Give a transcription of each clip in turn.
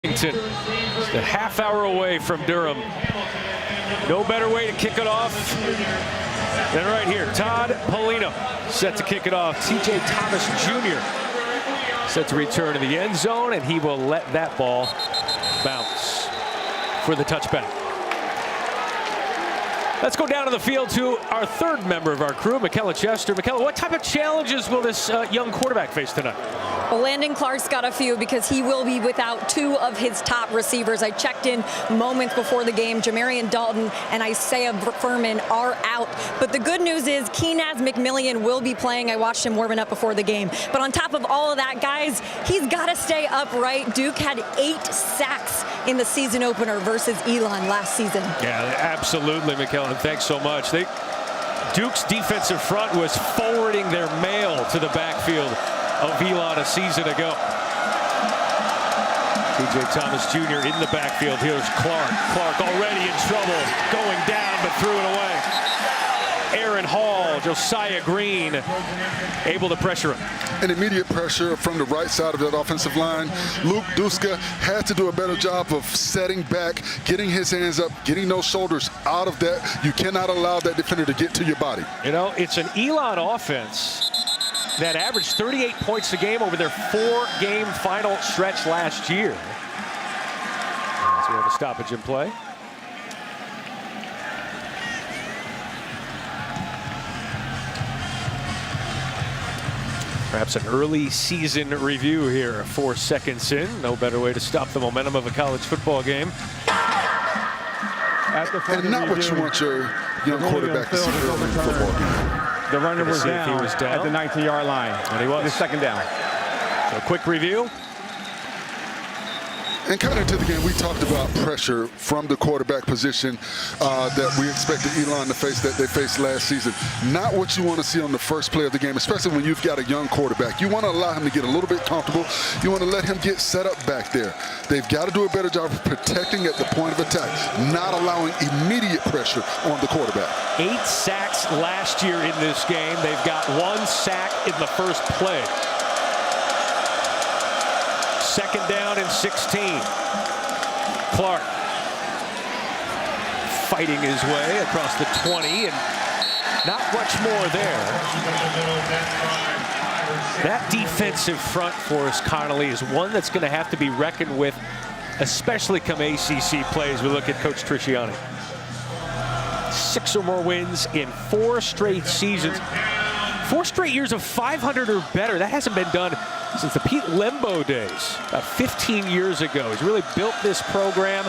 Just a half hour away from Durham. No better way to kick it off than right here. Todd Polino set to kick it off. TJ Thomas Jr. set to return to the end zone, and he will let that ball bounce for the touchback. Let's go down to the field to our third member of our crew, Michaela Chester. Michaela, what type of challenges will this young quarterback face tonight? Well, Landon Clark's got a few because he will be without two of his top receivers. I checked in moments before the game. Jamarian Dalton and Isaiah Furman are out. But the good news is Keenaz McMillian will be playing. I watched him warming up before the game. But on top of all of that, guys, he's got to stay upright. Duke had 8 sacks in the season opener versus Elon last season. Yeah, absolutely, Michaela. Thanks so much. Duke's defensive front was forwarding their mail to the backfield of Elon a season ago. TJ Thomas Jr. in the backfield. Here's Clark. Clark already in trouble, going down, but threw it away. Aaron Hall, Josiah Green, able to pressure him. An immediate pressure from the right side of that offensive line. Luke Duska had to do a better job of setting back, getting his hands up, getting those shoulders out of that. You cannot allow that defender to get to your body. You know, it's an Elon offense that averaged 38 points a game over their 4-game final stretch last year. So we have a stoppage in play. Perhaps an early season review here, 4 seconds in. No better way to stop the momentum of a college football game. And not what you want your young quarterback to see early in the football game. The runner was down at the 19-yard line. And he was. The second down. So a quick review. And coming into the game, we talked about pressure from the quarterback position that we expected Elon to face, that they faced last season. Not what you want to see on the first play of the game, especially when you've got a young quarterback. You want to allow him to get a little bit comfortable. You want to let him get set up back there. They've got to do a better job of protecting at the point of attack, not allowing immediate pressure on the quarterback. 8 sacks last year in this game. They've got 1 sack in the first play. Second down and 16. Clark fighting his way across the 20, and not much more there. That defensive front for us, Connolly, is one that's going to have to be reckoned with, especially come ACC play as we look at Coach Trisciani. 6 or more wins in 4 straight seasons. 4 straight years of 500 or better. That hasn't been done since the Pete Lembo days, about 15 years ago. He's really built this program.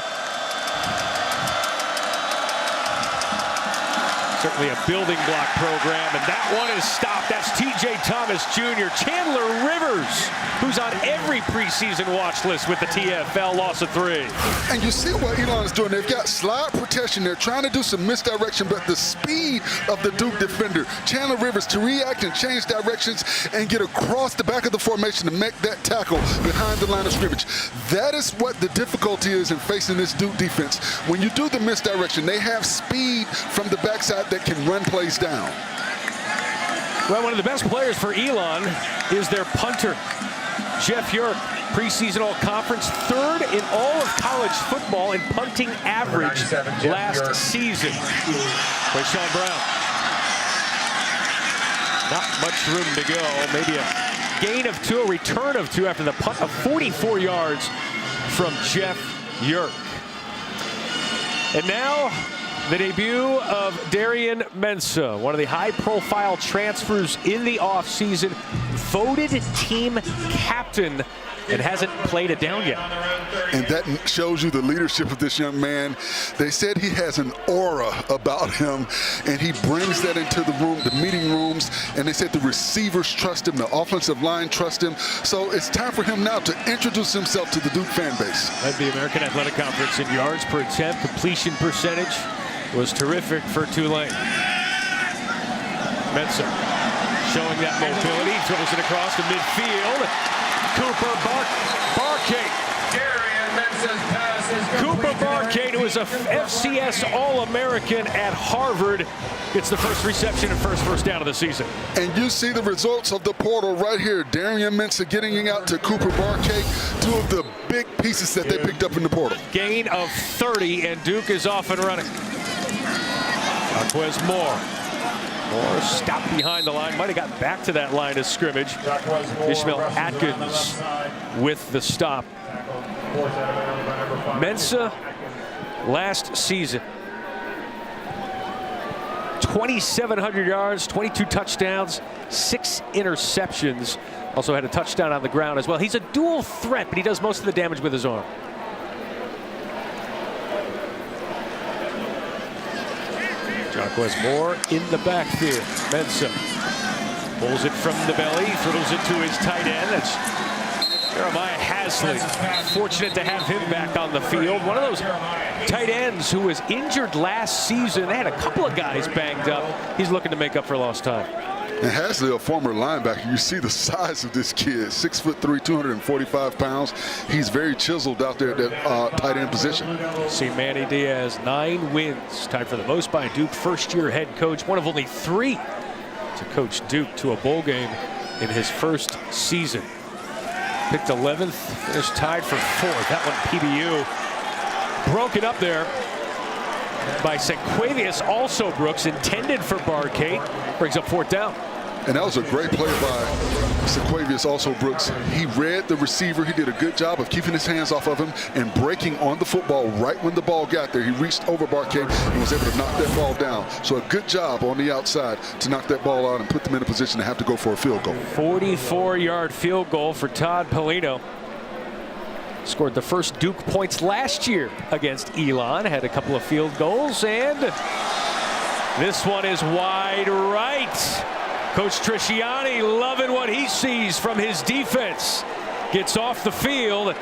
Certainly a building block program, and that one is stopped. That's TJ Thomas Jr. Chandler Rivers, who's on every preseason watch list with the TFL, loss of 3. And you see what Elon is doing. They've got slide protection. They're trying to do some misdirection, but the speed of the Duke defender, Chandler Rivers, to react and change directions and get across the back of the formation to make that tackle behind the line of scrimmage. That is what the difficulty is in facing this Duke defense. When you do the misdirection, they have speed from the backside that can run plays down. Well, one of the best players for Elon is their punter, Jeff York, preseason all-conference, 3rd in all of college football in punting average last season. By Sean Brown. Not much room to go. Maybe a gain of 2, a return of 2 after the punt of 44 yards from Jeff York. And now, the debut of Darian Mensah, one of the high-profile transfers in the offseason, voted team captain and hasn't played it down yet. And that shows you the leadership of this young man. They said he has an aura about him, and he brings that into the room, the meeting rooms, and they said the receivers trust him, the offensive line trust him. So it's time for him now to introduce himself to the Duke fan base. Led the American Athletic Conference in yards per attempt. Completion percentage was terrific for Tulane. Mensah showing that mobility, throws it across the midfield. Cooper Barkate. Cooper Barkate, who was was a FCS All-American at Harvard. It's the first reception and first down of the season. And you see the results of the portal right here. Darian Mensah getting out to Cooper Barcake, two of the big pieces that they picked up in the portal. Gain of 30, and Duke is off and running. Marquez Moore stopped behind the line. Might have gotten back to that line of scrimmage. Ishmael Atkins with the stop. Mensah last season, 2,700 yards, 22 touchdowns, 6 interceptions. Also had a touchdown on the ground as well. He's a dual threat, but he does most of the damage with his arm. Marquez Moore in the backfield. Mensah pulls it from the belly, throws it to his tight end. That's Jeremiah Hasley. Fortunate to have him back on the field. One of those tight ends who was injured last season. They had a couple of guys banged up. He's looking to make up for lost time. And Hasley, a former linebacker, you see the size of this kid, 6'3", 245 pounds. He's very chiseled out there at that tight end position. See Manny Diaz, 9 wins, tied for the most by Duke first-year head coach, one of only 3 to coach Duke to a bowl game in his first season. Picked 11th, finished tied for 4th. That one PBU broken up there by Sequavius, also Brooks, intended for Barcade. Brings up 4th down. And that was a great play by Sequavius, also Brooks. He read the receiver. He did a good job of keeping his hands off of him and breaking on the football right when the ball got there. He reached over Barcade and was able to knock that ball down. So a good job on the outside to knock that ball out and put them in a position to have to go for a field goal. 44-yard field goal for Todd Polino. Scored the first Duke points last year against Elon. Had a couple of field goals, and this one is wide right. Coach Trisciani loving what he sees from his defense. Gets off the field,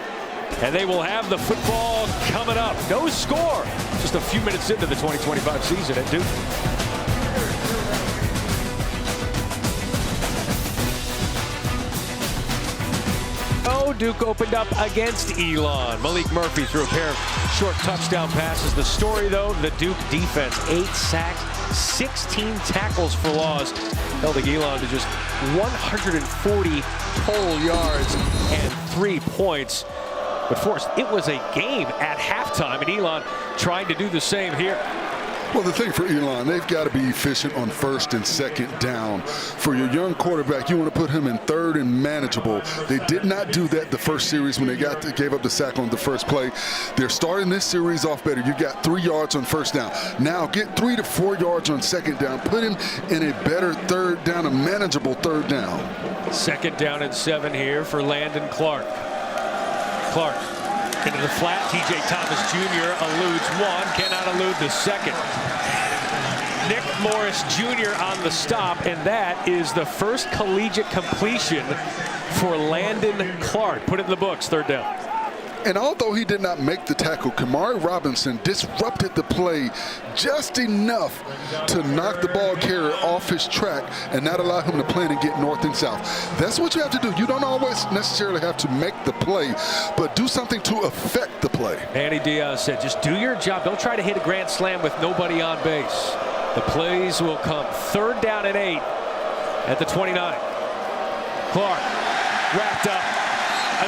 and they will have the football coming up. No score, just a few minutes into the 2025 season at Duke. Duke opened up against Elon. Malik Murphy threw a pair of short touchdown passes. The story, though, the Duke defense, 8 sacks, 16 tackles for loss, held Elon to just 140 total yards and 3 points. But Forrest, it was a game at halftime, and Elon trying to do the same here. Well, the thing for Elon, they've got to be efficient on 1st and 2nd down. For your young quarterback, you want to put him in 3rd and manageable. They did not do that the first series when they gave up the sack on the first play. They're starting this series off better. You got 3 yards on 1st down. Now get 3 to 4 yards on 2nd down. Put him in a better 3rd down, a manageable 3rd down. 2nd down and 7 here for Landon Clark. Clark into the flat. TJ Thomas Jr. eludes one, cannot elude the second. Nick Morris Jr. on the stop, and that is the first collegiate completion for Landon Clark. Put it in the books, 3rd down. And although he did not make the tackle, Kamari Robinson disrupted the play just enough to knock the ball carrier off his track and not allow him to plan and get north and south. That's what you have to do. You don't always necessarily have to make the play, but do something to affect the play. Manny Diaz said, just do your job. Don't try to hit a grand slam with nobody on base. The plays will come. 3rd down and 8 at the 29. Clark wrapped up.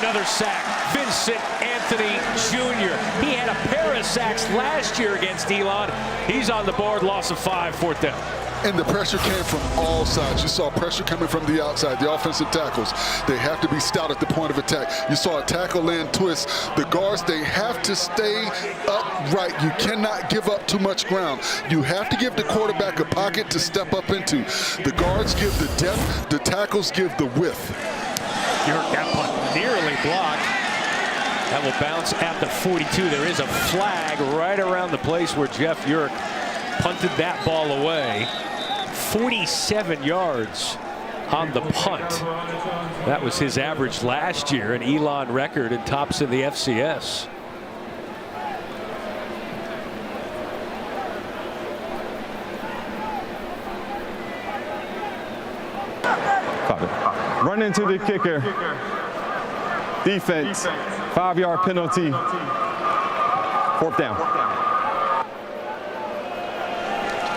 Another sack. Vincent Anthony Jr. He had a pair of sacks last year against Elon. He's on the board. Loss of 5, 4th down. And the pressure came from all sides. You saw pressure coming from the outside, the offensive tackles. They have to be stout at the point of attack. You saw a tackle land twist. The guards, they have to stay upright. You cannot give up too much ground. You have to give the quarterback a pocket to step up into. The guards give the depth, the tackles give the width. That punt nearly blocked. That will bounce at the 42. There is a flag right around the place where Jeff Urich punted that ball away. 47 yards on the punt. That was his average last year, an Elon record, and tops in the FCS. Run into the kicker. Defense. 5-yard penalty. 4th down.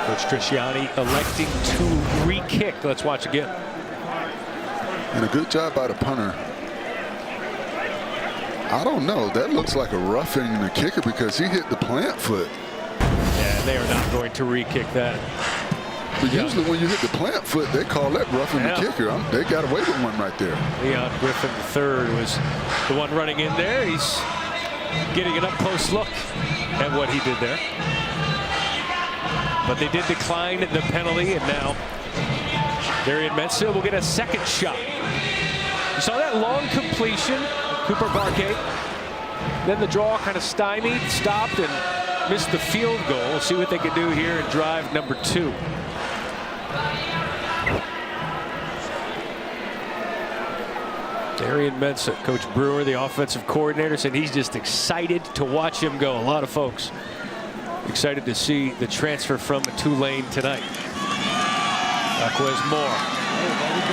Coach Trisciani electing to re-kick. Let's watch again. And a good job by the punter. I don't know. That looks like a roughing the kicker because he hit the plant foot. Yeah, they are not going to re-kick that. But usually when you hit the plant foot, they call that roughing the kicker. They got away with one right there. Leon Griffin III was the one running in there. He's getting an up-close look at what he did there. But they did decline the penalty, and now Darian Mensah will get a second shot. You saw that long completion, Cooper Barkay. Then the draw kind of stymied, stopped, and missed the field goal. We'll see what they can do here in drive number 2. Darian Mensah, Coach Brewer, the offensive coordinator, said he's just excited to watch him go. A lot of folks excited to see the transfer from Tulane tonight. Jaquez Moore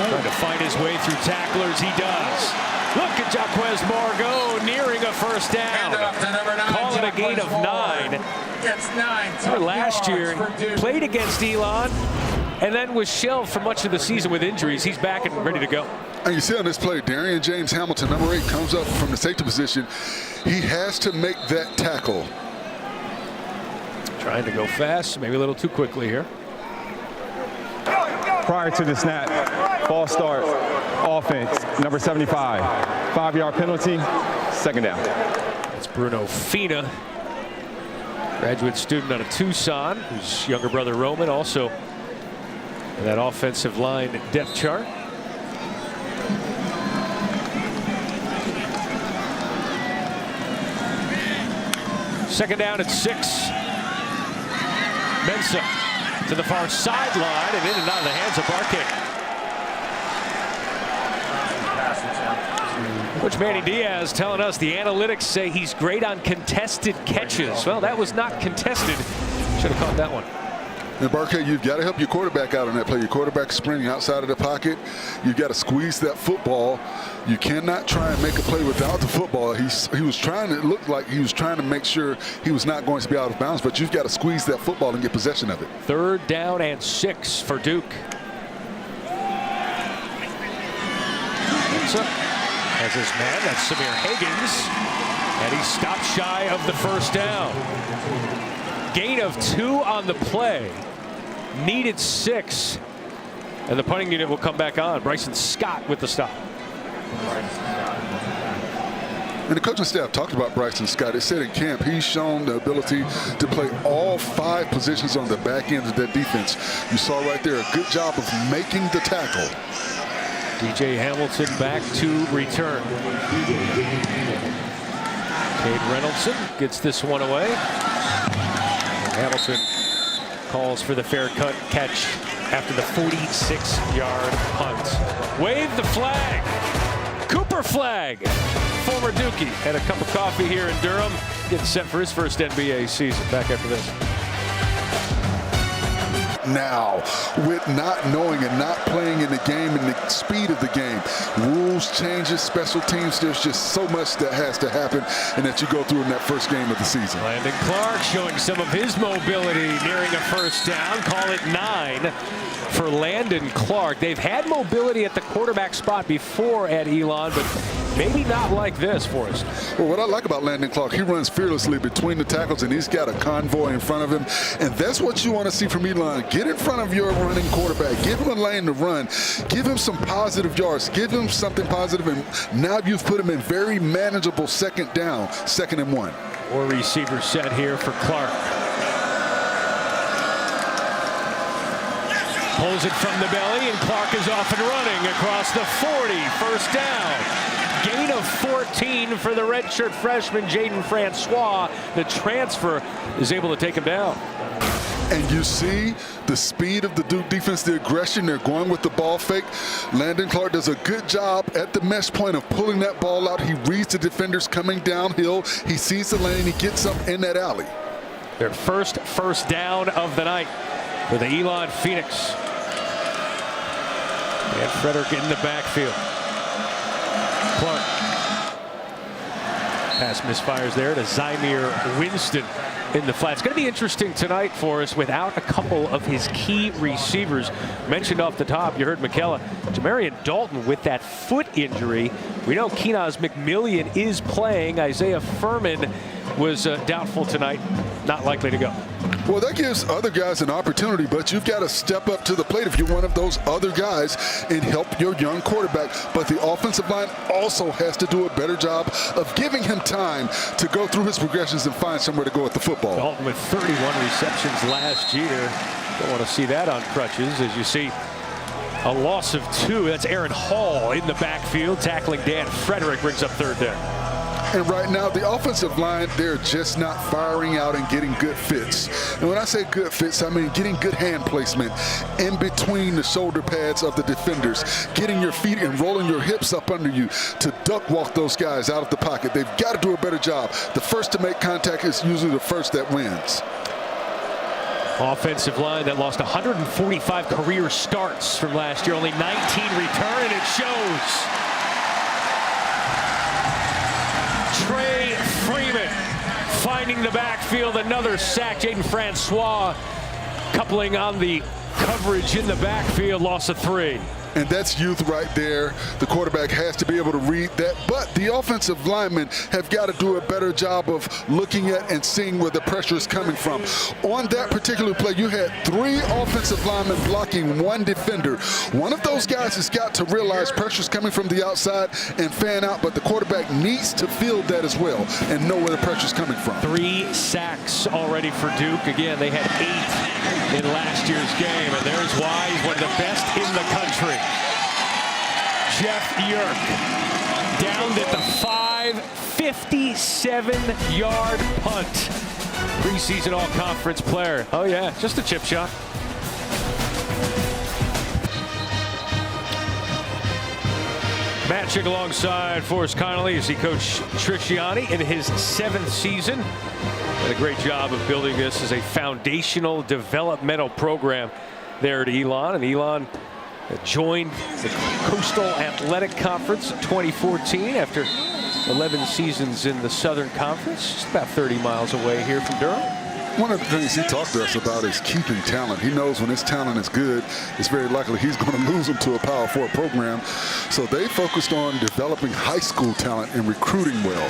trying to find his way through tacklers. He does. Look at Jaquez Moore go, nearing a first down. Call it a gain of 9. Last year, played against Elon and then was shelved for much of the season with injuries. He's back and ready to go. And you see on this play, Darian James Hamilton, number 8, comes up from the safety position. He has to make that tackle. Trying to go fast, maybe a little too quickly here. Prior to the snap, false start, offense, number 75. 5-yard penalty, second down. It's Bruno Fina, graduate student out of Tucson, whose younger brother Roman also in that offensive line depth chart. Second down at 6. Mensah to the far sideline and in and out of the hands of Barkay. Coach Manny Diaz telling us the analytics say he's great on contested catches. Well, that was not contested. Should have caught that one. And Barkay, you've got to help your quarterback out on that play. Your quarterback sprinting outside of the pocket. You've got to squeeze that football. You cannot try and make a play without the football. He was trying to, it looked like he was trying to make sure he was not going to be out of bounds, but you've got to squeeze that football and get possession of it. 3rd down and 6 for Duke. As his man, that's Samir Higgins, and he stopped shy of the first down. Gain of 2 on the play. Needed 6. And the punting unit will come back on. Bryson Scott with the stop. And the coaching staff talked about Bryson Scott. They said in camp he's shown the ability to play all 5 positions on the back end of that defense. You saw right there a good job of making the tackle. DJ Hamilton back to return. Cade Reynoldson gets this one away. Hamilton calls for the fair catch after the 46-yard punt. Wave the flag. Cooper Flag. Former Dookie had a cup of coffee here in Durham. Getting set for his first NBA season. Back after this. Now, with not knowing and not playing in the game and the speed of the game, rules changes, special teams, there's just so much that has to happen and that you go through in that first game of the season. Landon Clark showing some of his mobility, nearing a first down. Call it 9 for Landon Clark. They've had mobility at the quarterback spot before at Elon, but maybe not like this for us. Well, what I like about Landon Clark, he runs fearlessly between the tackles, and he's got a convoy in front of him. And that's what you want to see from Elon. Get in front of your running quarterback. Give him a lane to run. Give him some positive yards. Give him something positive. And now you've put him in very manageable second down, 2nd and 1. 4 receivers set here for Clark. Pulls it from the belly, and Clark is off and running across the 40. First down. Gain of 14 for the redshirt freshman, Jaden Francois. The transfer is able to take him down. And you see the speed of the Duke defense, the aggression. They're going with the ball fake. Landon Clark does a good job at the mesh point of pulling that ball out. He reads the defenders coming downhill. He sees the lane. He gets up in that alley. Their first down of the night for the Elon Phoenix. And Frederick in the backfield. Clark Pass misfires there to Zymir Winston in the flat. It's going to be interesting tonight for us without a couple of his key receivers. Mentioned off the top, you heard McKella, Jamarian Dalton with that foot injury. We know Keenaz McMillian is playing. Isaiah Furman was doubtful tonight, not likely to go. Well, that gives other guys an opportunity, but you've got to step up to the plate if you're one of those other guys and help your young quarterback. But the offensive line also has to do a better job of giving him time to go through his progressions and find somewhere to go with the football. Dalton with 31 receptions last year. Don't want to see that on crutches as you see a loss of 2. That's Aaron Hall in the backfield. Tackling Dan Frederick brings up third there. And right now, the offensive line, they're just not firing out and getting good fits. And when I say good fits, I mean getting good hand placement in between the shoulder pads of the defenders, getting your feet and rolling your hips up under you to duck walk those guys out of the pocket. They've got to do a better job. The first to make contact is usually the first that wins. Offensive line that lost 145 career starts from last year, only 19 return, and it shows. Trey Freeman finding the backfield, another sack. Jaden Francois coupling on the coverage in the backfield, loss of 3. And that's youth right there. The quarterback has to be able to read that. But the offensive linemen have got to do a better job of looking at and seeing where the pressure is coming from. On that particular play, you had 3 offensive linemen blocking 1 defender. One of those guys has got to realize pressure is coming from the outside and fan out, but the quarterback needs to field that as well and know where the pressure is coming from. 3 sacks already for Duke. Again, they had 8 in last year's game, and there's why he's one of the best in the country. Jeff Yerk downed at the 57-yard punt. Preseason all-conference player. Oh, yeah, just a chip shot. Matching alongside Forrest Connolly as he coached Trisciani in his 7th season. Did a great job of building this as a foundational developmental program there at Elon. And Elon joined the Coastal Athletic Conference in 2014 after 11 seasons in the Southern Conference, just about 30 miles away here from Durham. One of the things he talked to us about is keeping talent. He knows when his talent is good, it's very likely he's going to lose them to a Power 4 program. So they focused on developing high school talent and recruiting well.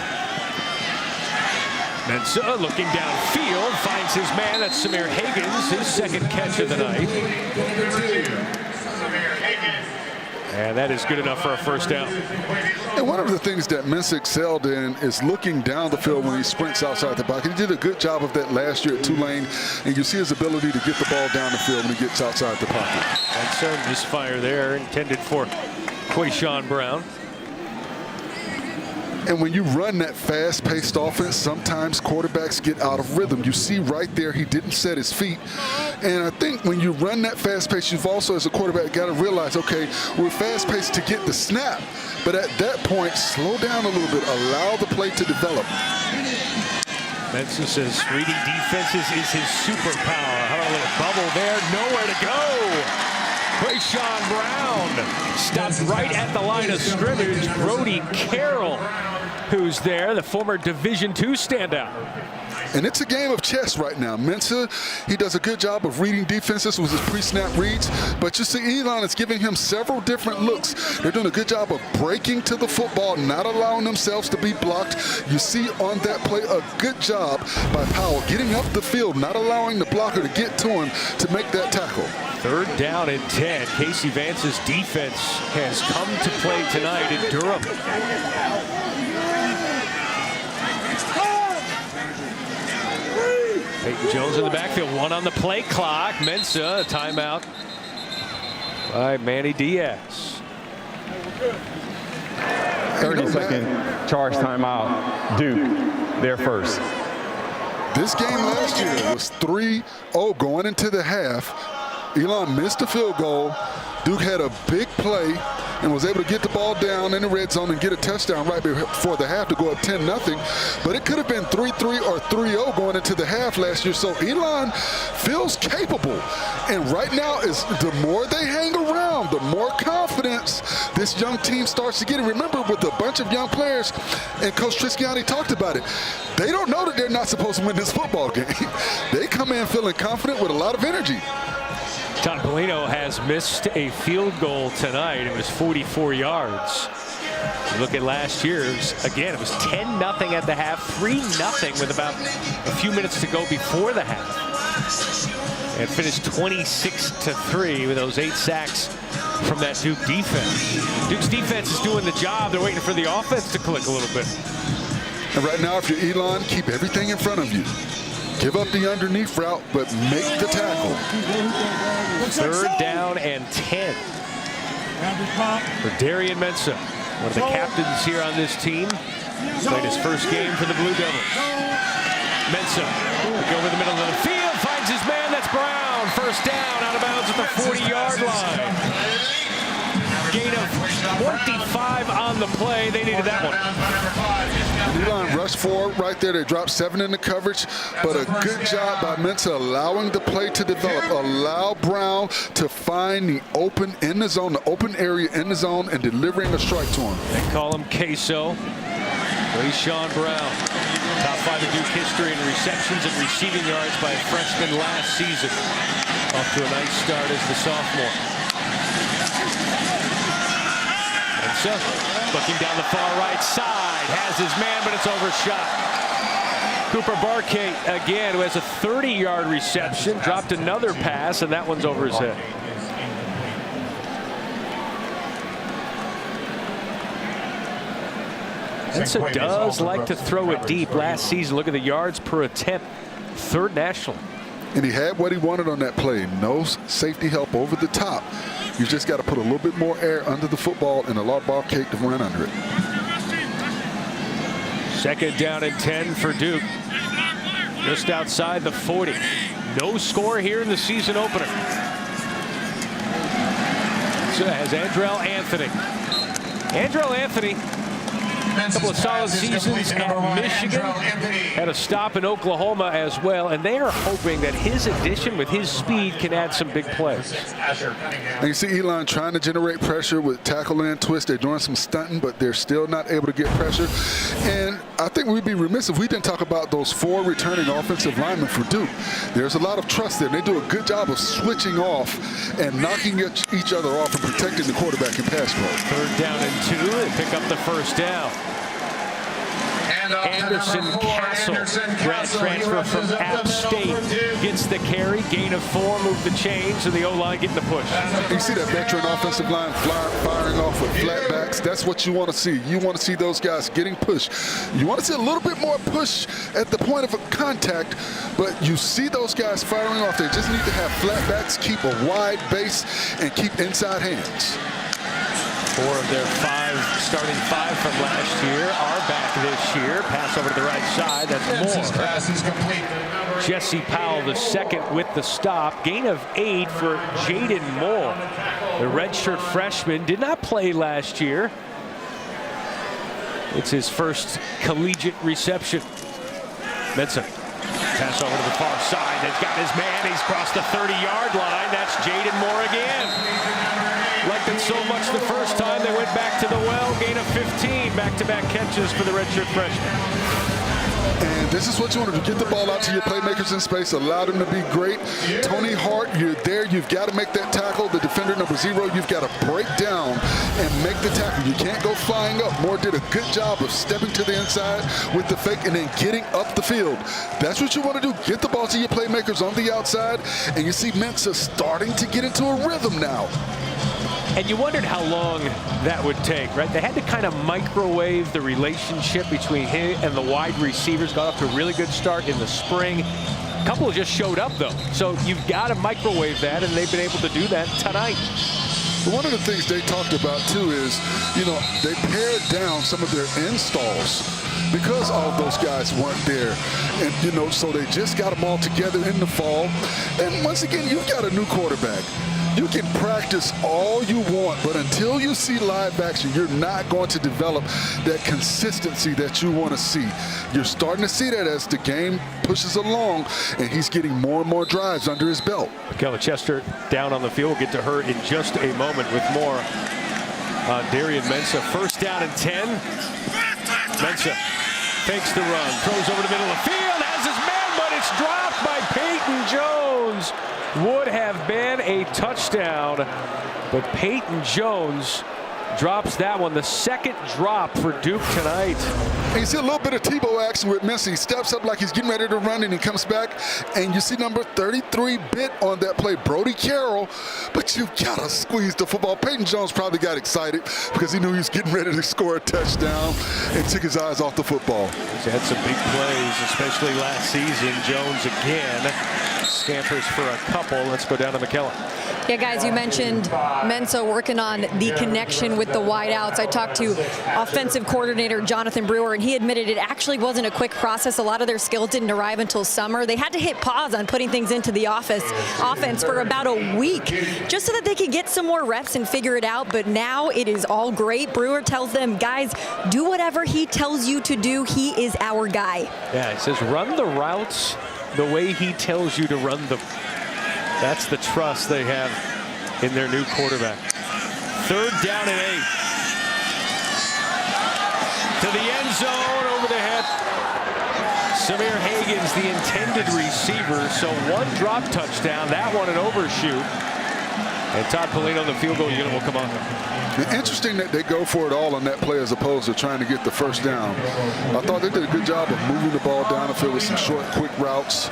Mensah looking downfield, finds his man. That's Samir Higgins, his 2nd catch of the night. And that is good enough for a first down. And one of the things that Mensah excelled in is looking down the field when he sprints outside the pocket. He did a good job of that last year at Tulane, and you see his ability to get the ball down the field when he gets outside the pocket. And so misfire there, intended for Quayshawn Brown. And when you run that fast-paced offense, sometimes quarterbacks get out of rhythm. You see right there he didn't set his feet. And I think when you run that fast-paced, you've also, as a quarterback, got to realize, okay, we're fast-paced to get the snap. But at that point, slow down a little bit. Allow the play to develop. Mensah says reading defenses is his superpower. How about a little bubble there? Nowhere to go. Quayshawn Brown stopped right at the line of scrimmage. Brody Carroll, who's there, the former Division II standout. And it's a game of chess right now. Mensah, he does a good job of reading defenses with his pre-snap reads, but you see Elon is giving him several different looks. They're doing a good job of breaking to the football, not allowing themselves to be blocked. You see on that play a good job by Powell getting up the field, not allowing the blocker to get to him to make that tackle. 3rd down and 10. Casey Vance's defense has come to play tonight in Durham. Peyton Jones in the backfield, 1 on the play clock. Mensah, a timeout by Manny Diaz. 30-second charge timeout. Duke, they're first. This game last year was 3-0 going into the half. Elon missed a field goal. Duke had a big play and was able to get the ball down in the red zone and get a touchdown right before the half to go up 10-0. But it could have been 3-3 or 3-0 going into the half last year. So Elon feels capable. And right now, is the more they hang around, the more confidence this young team starts to get. And remember, with a bunch of young players, and Coach Trisciani talked about it, they don't know that they're not supposed to win this football game. They come in feeling confident with a lot of energy. Todd Polino has missed a field goal tonight. It was 44 yards. You look at last year's, again, it was 10-0 at the half, 3-0 with about a few minutes to go before the half. And finished 26-3 with those 8 sacks from that Duke defense. Duke's defense is doing the job. They're waiting for the offense to click a little bit. And right now, if you're Elon, keep everything in front of you. Give up the underneath route, but make the tackle. 3rd down and 10 for Darian Mensah, one of the captains here on this team. Played his first game for the Blue Devils. Mensah will go over the middle of the field, finds his man. That's Brown. 1st down, out of bounds at the 40-yard line. Gain of 25 on the play. They needed that one. Elon rushed forward right there. They dropped 7 in the coverage, but a good job by Mensah allowing the play to develop. Allow Brown to find the open in the zone, the open area in the zone, and delivering a strike to him. They call him Queso. Sean Brown, top 5 in Duke history in receptions and receiving yards by a freshman last season. Off to a nice start as the sophomore. Mensah looking down the far right side, has his man, but it's overshot. Cooper Barkate again, who has a 30-yard reception, dropped another pass, and that one's over his head. Mensah does like to throw it deep. Last season, look at the yards per attempt, 3rd national. And he had what he wanted on that play. No safety help over the top. You just got to put a little bit more air under the football and allow Barkate to run under it. 2nd down and 10 for Duke. Just outside the 40. No score here in the season opener. So has Andrell Anthony. Andrell Anthony, a couple of solid seasons at Michigan, had a stop in Oklahoma as well, and they are hoping that his addition with his speed can add some big plays. And you see Elon trying to generate pressure with tackle and twist. They're doing some stunting, but they're still not able to get pressure. And I think we'd be remiss if we didn't talk about those 4 returning offensive linemen for Duke. There's a lot of trust there, and they do a good job of switching off and knocking each other off and protecting the quarterback in pass pro. 3rd down and 2, they pick up the 1st down. Anderson Castle, grad transfer from App State, gets the carry, gain of 4, move the chains, and the O-line getting the push. You see that veteran offensive line firing off with flatbacks. That's what you want to see. You want to see those guys getting pushed. You want to see a little bit more push at the point of contact, but you see those guys firing off. They just need to have flatbacks, keep a wide base, and keep inside hands. 4 of their 5 starting 5 from last year are back this year. Pass over to the right side. That's Moore. Jesse Powell, the 2nd with the stop. Gain of 8 for Jaden Moore. The redshirt freshman did not play last year. It's his first collegiate reception. Mensah. Pass over to the far side. They've got his man. He's crossed the 30-yard line. That's Jaden Moore again. Liked it so much the first time, they went back to the well. Gain of 15. Back-to-back catches for the redshirt freshman. And this is what you want to do. Get the ball out to your playmakers in space. Allow them to be great. Tony Hart, you're there. You've got to make that tackle. The defender number 0, you've got to break down and make the tackle. You can't go flying up. Moore did a good job of stepping to the inside with the fake and then getting up the field. That's what you want to do. Get the ball to your playmakers on the outside. And you see Mensah starting to get into a rhythm now. And you wondered how long that would take, right? They had to kind of microwave the relationship between him and the wide receivers. Got off to a really good start in the spring. A couple just showed up, though. So you've got to microwave that, and they've been able to do that tonight. But one of the things they talked about, too, is, you know, they pared down some of their installs because all of those guys weren't there. And, you know, so they just got them all together in the fall. And once again, you've got a new quarterback. You can practice all you want, but until you see live action, you're not going to develop that consistency that you want to see. You're starting to see that as the game pushes along, and he's getting more and more drives under his belt. Michaela Chester down on the field. We'll get to her in just a moment with more on Darian Mensah. First down and 10. Mensah fakes the run, throws over the middle of the field, has his man, but it's dropped by Peyton Jones. Would have been a touchdown, but Peyton Jones drops that one. The second drop for Duke tonight. And you see a little bit of Tebow action with Mensah. He steps up like he's getting ready to run, and he comes back, and you see number 33 bit on that play, Brody Carroll, but you've got to squeeze the football. Peyton Jones probably got excited because he knew he was getting ready to score a touchdown and took his eyes off the football. He's had some big plays, especially last season. Jones again scampers for a couple. Let's go down to McKellen. Yeah, guys, you mentioned Mensah working on the connection with the wideouts. I talked to offensive coordinator Jonathan Brewer, and he admitted it actually wasn't a quick process. A lot of their skills didn't arrive until summer. They had to hit pause on putting things into the offense for about a week just so that they could get some more reps and figure it out. But now it is all great. Brewer tells them, guys, do whatever he tells you to do. He is our guy. Yeah, he says run the routes the way he tells you to run them. That's the trust they have in their new quarterback. Third down and 8. To the end zone, over the head. Samir Hagan's the intended receiver, so one drop touchdown, that one an overshoot. And Todd Polino, the field goal unit, will come on. Interesting that they go for it all on that play as opposed to trying to get the first down. I thought they did a good job of moving the ball down the field with some short, quick routes.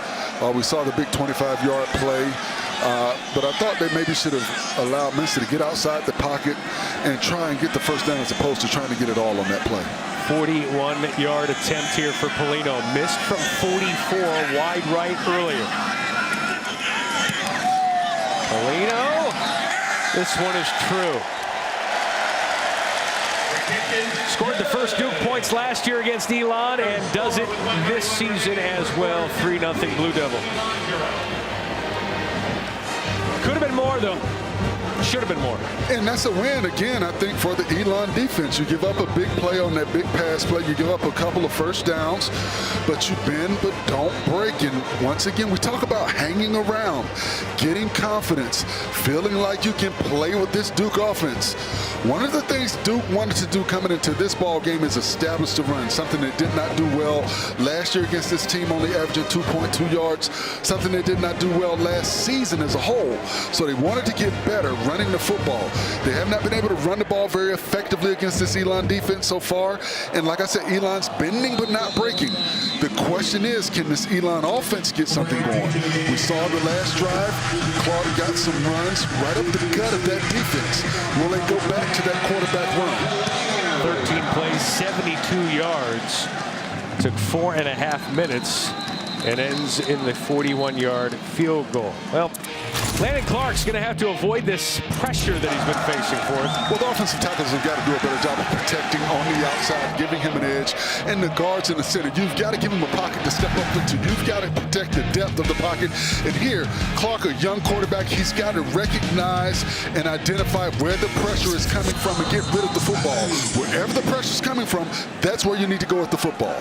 We saw the big 25-yard play. But I thought they maybe should have allowed Mensah to get outside the pocket and try and get the first down as opposed to trying to get it all on that play. 41-yard attempt here for Polino. Missed from 44, wide right earlier. Polino, this one is true. Scored the first Duke points last year against Elon and does it this season as well. 3-0 Blue Devil. Could have been more, though. Should have been more. And that's a win, again, I think, for the Elon defense. You give up a big play on that big pass play. You give up a couple of first downs, but you bend but don't break. And once again, we talk about hanging around, getting confidence, feeling like you can play with this Duke offense. One of the things Duke wanted to do coming into this ball game is establish the run, something they did not do well last year against this team, only averaging 2.2 yards, something they did not do well last season as a whole. So they wanted to get better running the football. They have not been able to run the ball very effectively against this Elon defense so far. And like I said, Elon's bending but not breaking. The question is, can this Elon offense get something going? We saw the last drive, Clark got some runs right up the gut of that defense. Will they go back to that quarterback run? 13 plays, 72 yards. Took 4.5 minutes and ends in the 41-yard field goal. Well, Landon Clark's going to have to avoid this pressure that he's been facing for it. Well, the offensive tackles have got to do a better job of protecting on the outside, giving him an edge, and the guards in the center. You've got to give him a pocket to step up into. You've got to protect the depth of the pocket. And here, Clark, a young quarterback, he's got to recognize and identify where the pressure is coming from and get rid of the football. Wherever the pressure is coming from, that's where you need to go with the football.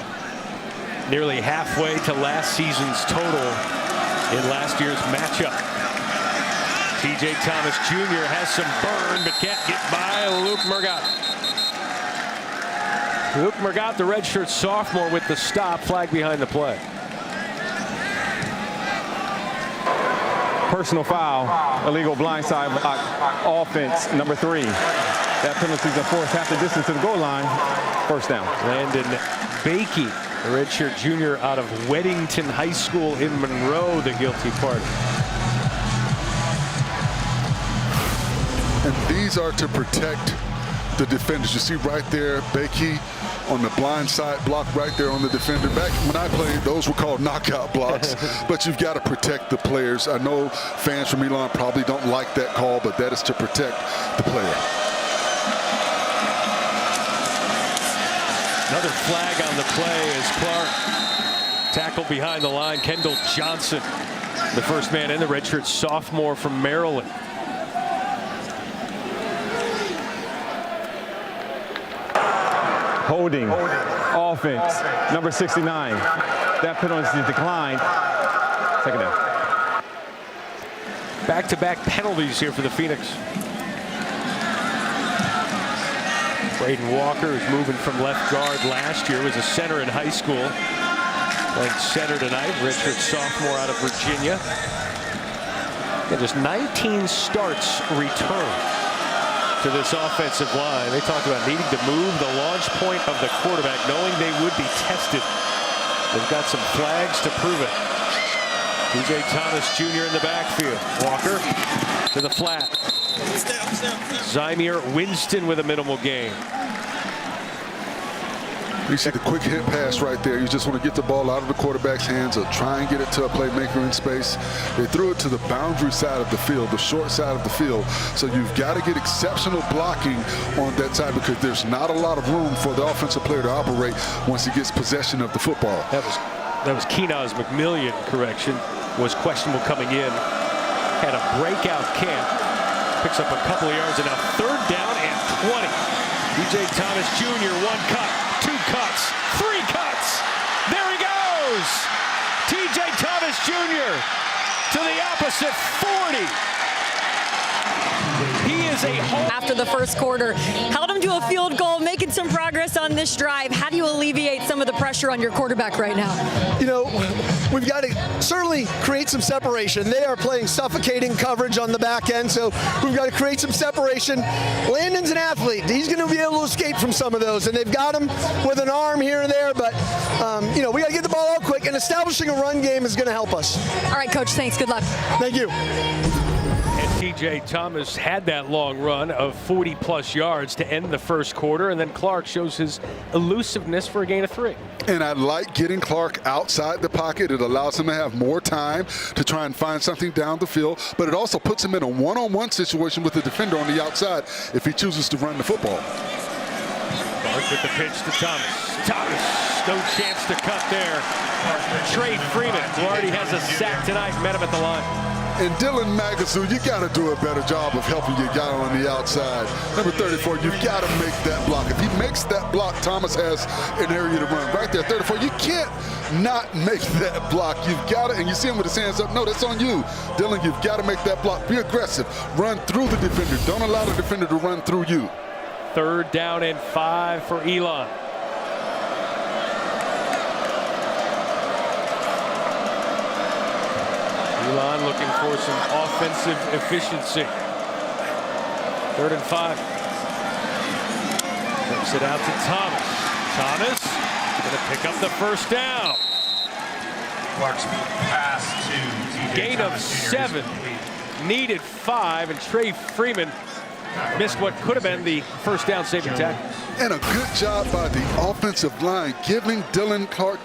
Nearly halfway to last season's total in last year's matchup. T.J. Thomas Jr. has some burn, but can't get by Luke Murgat. Luke Murgat, the redshirt sophomore, with the stop. Flag behind the play. Personal foul, illegal blindside block, offense, number 3. That penalty is enforced half the distance to the goal line. First down. Landon Bakey, the redshirt junior out of Weddington High School in Monroe, the guilty party. And these are to protect the defenders. You see right there, Bakey on the blind side block right there on the defender. Back when I played, those were called knockout blocks, but you've got to protect the players. I know fans from Elon probably don't like that call, but that is to protect the player. Another flag on the play as Clark tackled behind the line. Kendall Johnson, the first man in, the redshirt sophomore from Maryland. Holding. Offense. Number 69. That penalty declined. Second down. Back-to-back penalties here for the Phoenix. Braden Walker is moving from left guard last year, was a center in high school. Playing center tonight, Richard, sophomore out of Virginia. And just 19 starts return to this offensive line. They talked about needing to move the launch point of the quarterback, knowing they would be tested. They've got some flags to prove it. TJ Thomas Jr. in the backfield. Walker to the flat. Zymir Winston with a minimal gain. You see the quick hit pass right there. You just want to get the ball out of the quarterback's hands or try and get it to a playmaker in space. They threw it to the boundary side of the field, the short side of the field. So you've got to get exceptional blocking on that side because there's not a lot of room for the offensive player to operate once he gets possession of the football. That was Keenaz McMillian, correction, was questionable coming in. Had a breakout camp. Picks up a couple of yards and now 3rd down and 20. TJ Thomas Jr. 1 cut, 2 cuts, 3 cuts. There he goes. TJ Thomas Jr. to the opposite 40. He is a home. After the first quarter, held him to a field goal, making some progress on this drive. How do you alleviate some of the pressure on your quarterback right now? You know, we've got to certainly create some separation. They are playing suffocating coverage on the back end, so we've got to create some separation. Landon's an athlete. He's going to be able to escape from some of those, and they've got him with an arm here and there, but, you know, we got to get the ball out quick, and establishing a run game is going to help us. All right, Coach, thanks. Good luck. Thank you. TJ Thomas had that long run of 40-plus yards to end the first quarter, and then Clark shows his elusiveness for a gain of 3. And I like getting Clark outside the pocket. It allows him to have more time to try and find something down the field, but it also puts him in a one-on-one situation with the defender on the outside if he chooses to run the football. Clark with the pitch to Thomas. Thomas, no chance to cut there. Trey Freeman, who already has a sack tonight, met him at the line. And Dylan Magazoo, you got to do a better job of helping your guy on the outside. Number 34, you've got to make that block. If he makes that block, Thomas has an area to run. Right there, 34, you can't not make that block. You've got to, and you see him with his hands up. No, that's on you. Dylan, you've got to make that block. Be aggressive. Run through the defender. Don't allow the defender to run through you. 3rd down and 5 for Elon. Elon looking for some offensive efficiency. 3rd and 5. Flips it out to Thomas. Thomas going to pick up the first down. Clark's pass to Gain of 7. Needed 5, and Trey Freeman missed what could have been the first down saving tackle. And a good job by the offensive line, giving Landon Clark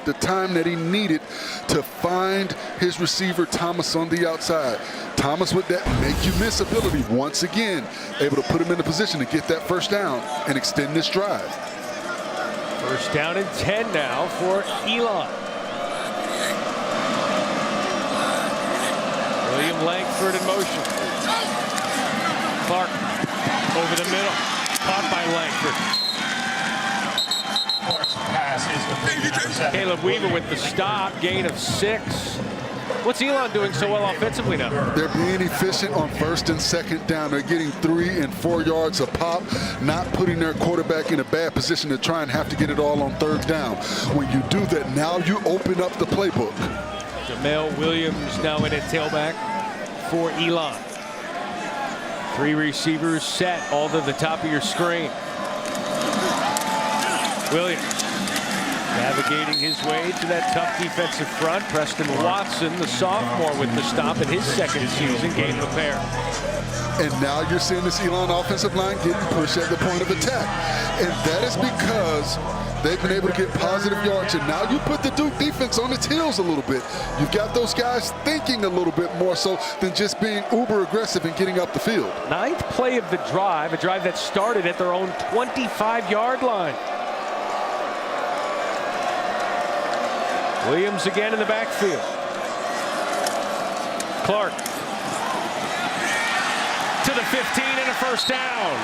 the time that he needed to find his receiver Thomas on the outside. Thomas with that make you miss ability once again, able to put him in a position to get that first down and extend this drive. 1st down and 10 now for Elon. William Langford in motion. Clark over the middle, caught by Langford. Caleb Weaver with the stop, gain of 6. What's Elon doing so well offensively now? They're being efficient on 1st and 2nd down. They're getting 3 and 4 yards a pop, not putting their quarterback in a bad position to try and have to get it all on 3rd down. When you do that, now you open up the playbook. Jamel Williams now in at tailback for Elon. 3 receivers set, all to the top of your screen. Williams navigating his way to that tough defensive front. Preston Watson, the sophomore, with the stop in his 2nd season, gained a pair. And now you're seeing this Elon offensive line getting pushed at the point of attack. And that is because they've been able to get positive yards. And now you put the Duke defense on its heels a little bit. You've got those guys thinking a little bit more so than just being uber aggressive and getting up the field. 9th play of the drive, a drive that started at their own 25-yard line. Williams again in the backfield. Clark to the 15 and a first down.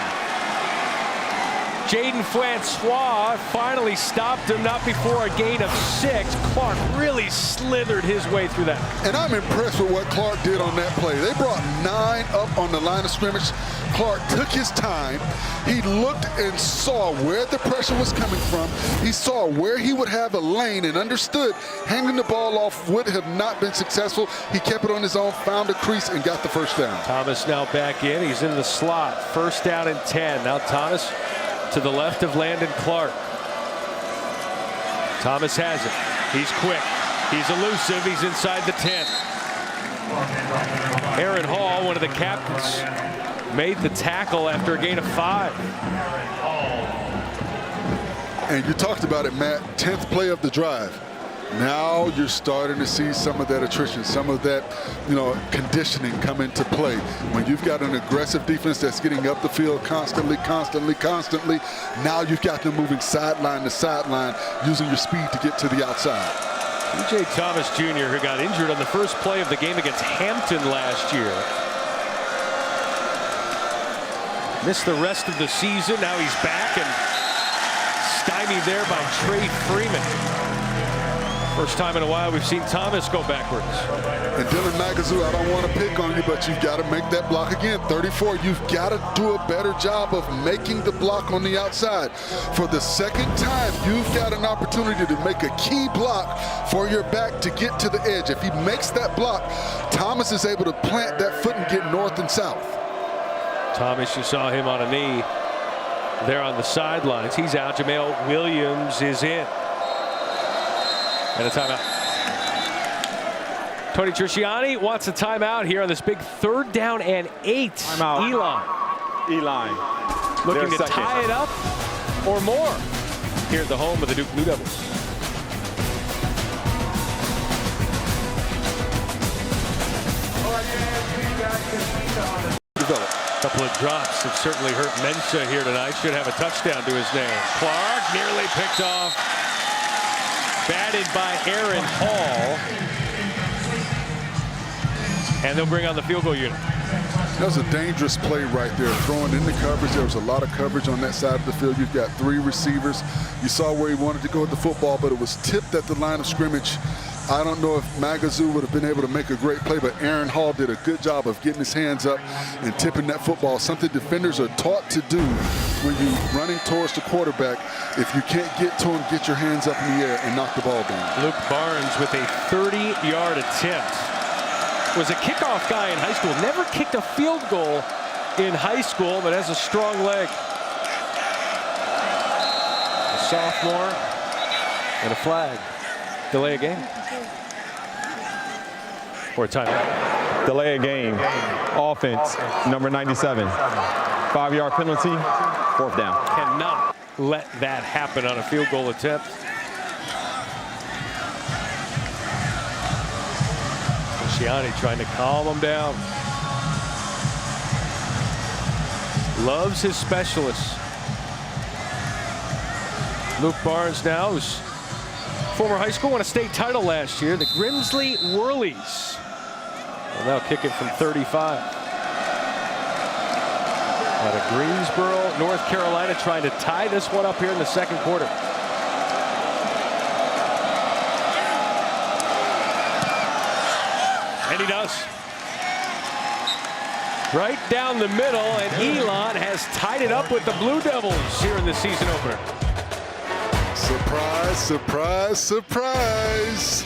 Jaden Francois finally stopped him, not before a gain of 6. Clark really slithered his way through that. And I'm impressed with what Clark did on that play. They brought 9 up on the line of scrimmage. Clark took his time. He looked and saw where the pressure was coming from. He saw where he would have a lane and understood handing the ball off would have not been successful. He kept it on his own, found a crease, and got the first down. Thomas now back in. He's in the slot. First down and 10. Now Thomas to the left of Landon Clark. Thomas has it. He's quick. He's elusive. He's inside the 10. Aaron Hall, one of the captains, made the tackle after a gain of 5. And you talked about it, Matt. 10th play of the drive. Now you're starting to see some of that attrition, some of that, conditioning come into play. When you've got an aggressive defense that's getting up the field constantly, now you've got them moving sideline to sideline, using your speed to get to the outside. E.J. Thomas Jr., who got injured on the first play of the game against Hampton last year. Missed the rest of the season. Now he's back and stymied there by Trey Freeman. First time in a while we've seen Thomas go backwards. And Dylan Magazoo, I don't want to pick on you, but you've got to make that block again. 34, you've got to do a better job of making the block on the outside. For the second time, you've got an opportunity to make a key block for your back to get to the edge. If he makes that block, Thomas is able to plant that foot and get north and south. Thomas, you saw him on a knee there on the sidelines. He's out. Jamel Williams is in. And a timeout. Tony Trisciani wants a timeout here on this big 3rd down and 8. Timeout. Elon. Looking to tie it up or more here at the home of the Duke Blue Devils. Couple of drops have certainly hurt Mensah here tonight. Should have a touchdown to his name. Clark nearly picked off. Batted by Aaron Hall. And they'll bring on the field goal unit. That was a dangerous play right there. Throwing in the coverage. There was a lot of coverage on that side of the field. You've got 3 receivers. You saw where he wanted to go with the football, but it was tipped at the line of scrimmage. I don't know if Magazoo would have been able to make a great play, but Aaron Hall did a good job of getting his hands up and tipping that football, something defenders are taught to do when you're running towards the quarterback. If you can't get to him, get your hands up in the air and knock the ball down. Luke Barnes with a 30-yard attempt. Was a kickoff guy in high school. Never kicked a field goal in high school, but has a strong leg. A sophomore and a flag. Delay a game. Or a timeout. Delay a game. Offense, number 97. 5-yard penalty, 4th down. Cannot let that happen on a field goal attempt. Trisciani trying to calm him down. Loves his specialists. Luke Barnes now, who's former high school, won a state title last year. The Grimsley Whirlies will now kick it from 35. Out of Greensboro, North Carolina, trying to tie this one up here in the 2nd quarter. And he does. Right down the middle, and Elon has tied it up with the Blue Devils here in the season opener. Surprise, surprise, surprise.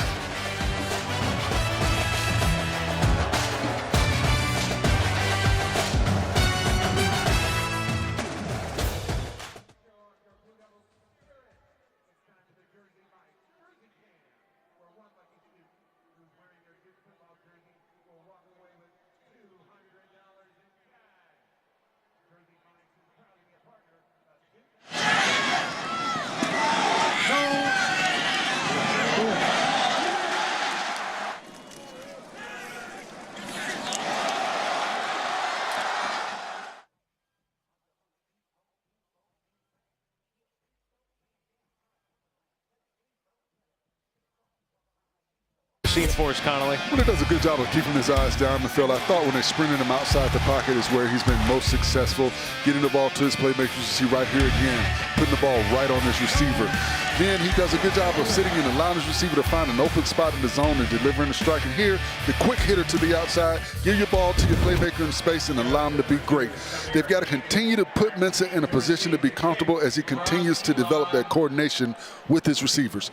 seen for us, Connolly? Well, he does a good job of keeping his eyes down the field. I thought when they sprinted him outside the pocket is where he's been most successful, getting the ball to his playmakers. You see right here again, putting the ball right on his receiver. Then he does a good job of sitting and allowing his receiver to find an open spot in the zone and delivering a strike. And here, the quick hitter to the outside, give your ball to your playmaker in space and allow him to be great. They've got to continue to put Mensah in a position to be comfortable as he continues to develop that coordination with his receivers.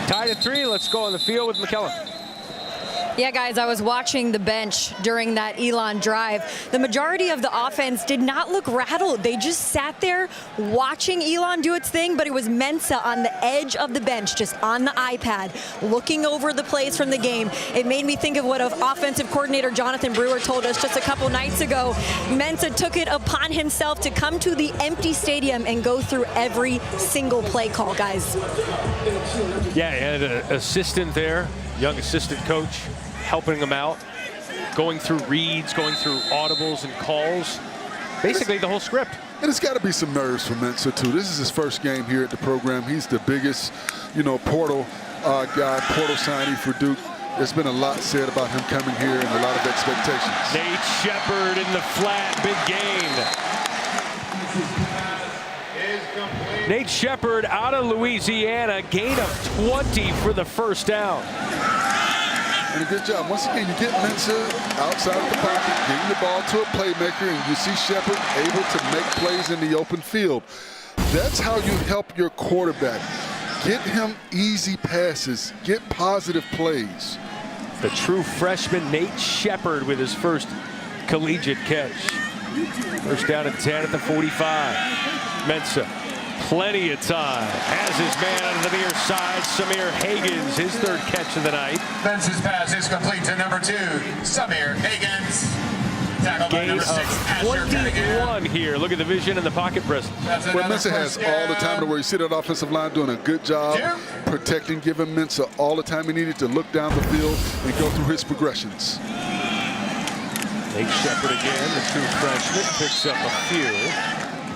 Tied at 3. Let's go on the field with McKellen. Yeah, guys, I was watching the bench during that Elon drive. The majority of the offense did not look rattled. They just sat there watching Elon do its thing, but it was Mensah on the edge of the bench, just on the iPad, looking over the plays from the game. It made me think of what offensive coordinator Jonathan Brewer told us just a couple nights ago. Mensah took it upon himself to come to the empty stadium and go through every single play call, guys. Yeah, he had an assistant there, young assistant coach, helping him out, going through reads, going through audibles and calls, basically the whole script. And it's got to be some nerves for Mensah, too. This is his first game here at the program. He's the biggest, portal guy, portal signee for Duke. There's been a lot said about him coming here and a lot of expectations. Nate Shepard in the flat, big gain. Nate Shepard out of Louisiana, gain of 20 for the first down. And a good job. Once again, you get Mensah outside of the pocket, getting the ball to a playmaker, and you see Shepard able to make plays in the open field. That's how you help your quarterback. Get him easy passes, get positive plays. The true freshman Nate Shepard with his first collegiate catch. First down and 10 at the 45. Mensah, plenty of time. Has his man out of the near side, Samir Hagans, his third catch of the night. Mensah's pass is complete to number 2, Samir Hagans. Tackled by Gain number 6, of Asher Cunningham. 21 here. Look at the vision and the pocket presence. Well, Mensah has all the time to where you see that offensive line doing a good job protecting, giving Mensah all the time he needed to look down the field and go through his progressions. Nate Shepard again, the true freshman, picks up a few.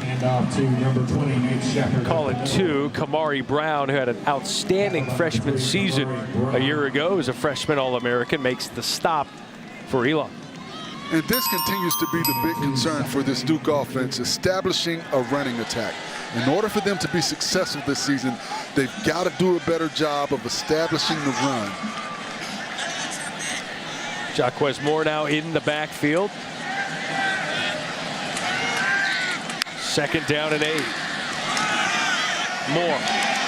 And off to number 20, Nate Shepard. Call it 2. Kamari Brown, who had an outstanding freshman season a year ago as a freshman All-American, makes the stop for Elon. And this continues to be the big concern for this Duke offense, establishing a running attack. In order for them to be successful this season, they've got to do a better job of establishing the run. Jaquez Moore now in the backfield. Second down and 8. Moore,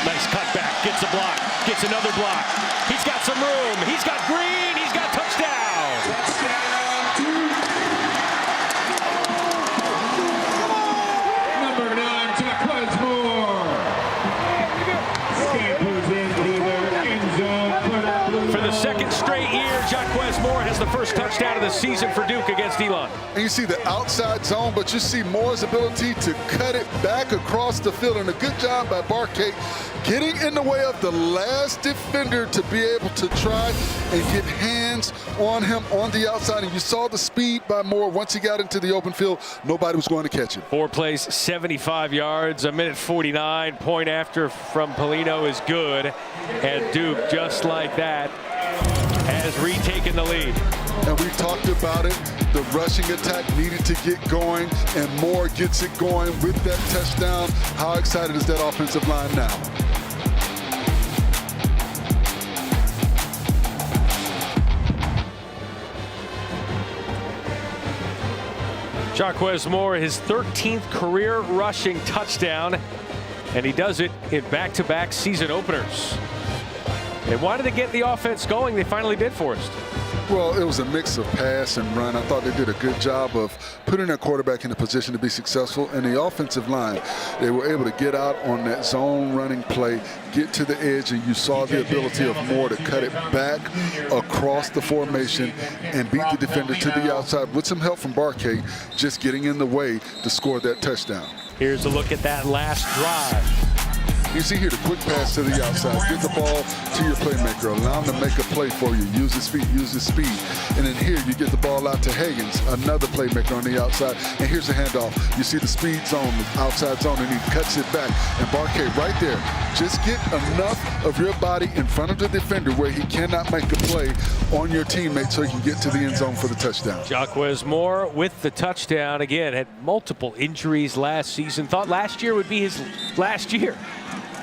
nice cutback, gets a block, gets another block. He's got some room, he's got green, he's got touchdown. Number 9, Jaquez Moore. Scampers in either end zone. For the second straight year, Jaquez Moore has the first touchdown of the season for Duke against Elon. And you see the outside zone, but you see Moore's ability to cut it back across the field. And a good job by Barkay getting in the way of the last defender to be able to try and get hands on him on the outside. And you saw the speed by Moore. Once he got into the open field, nobody was going to catch him. 4 plays, 75 yards, a minute 49. Point after from Polino is good. And Duke, just like that, has retaken the lead. And we talked about it. The rushing attack needed to get going, and Moore gets it going with that touchdown. How excited is that offensive line now? Jaquez Moore, his 13th career rushing touchdown, and he does it in back-to-back season openers. And why did they get the offense going? They finally did, Forrest. Well, it was a mix of pass and run. I thought they did a good job of putting their quarterback in a position to be successful. And the offensive line, they were able to get out on that zone running play, get to the edge, and you saw the ability of Moore to cut it back across the formation and beat the defender to the outside with some help from Barkay, just getting in the way to score that touchdown. Here's a look at that last drive. You see here the quick pass to the outside. Get the ball to your playmaker. Allow him to make a play for you. Use his feet, use his speed. And then here you get the ball out to Higgins, another playmaker on the outside. And here's the handoff. You see the speed zone, the outside zone, and he cuts it back. And Barquet right there. Just get enough of your body in front of the defender where he cannot make a play on your teammate so he can get to the end zone for the touchdown. Jacquez Moore with the touchdown. Again, had multiple injuries last season. Thought last year would be his last year.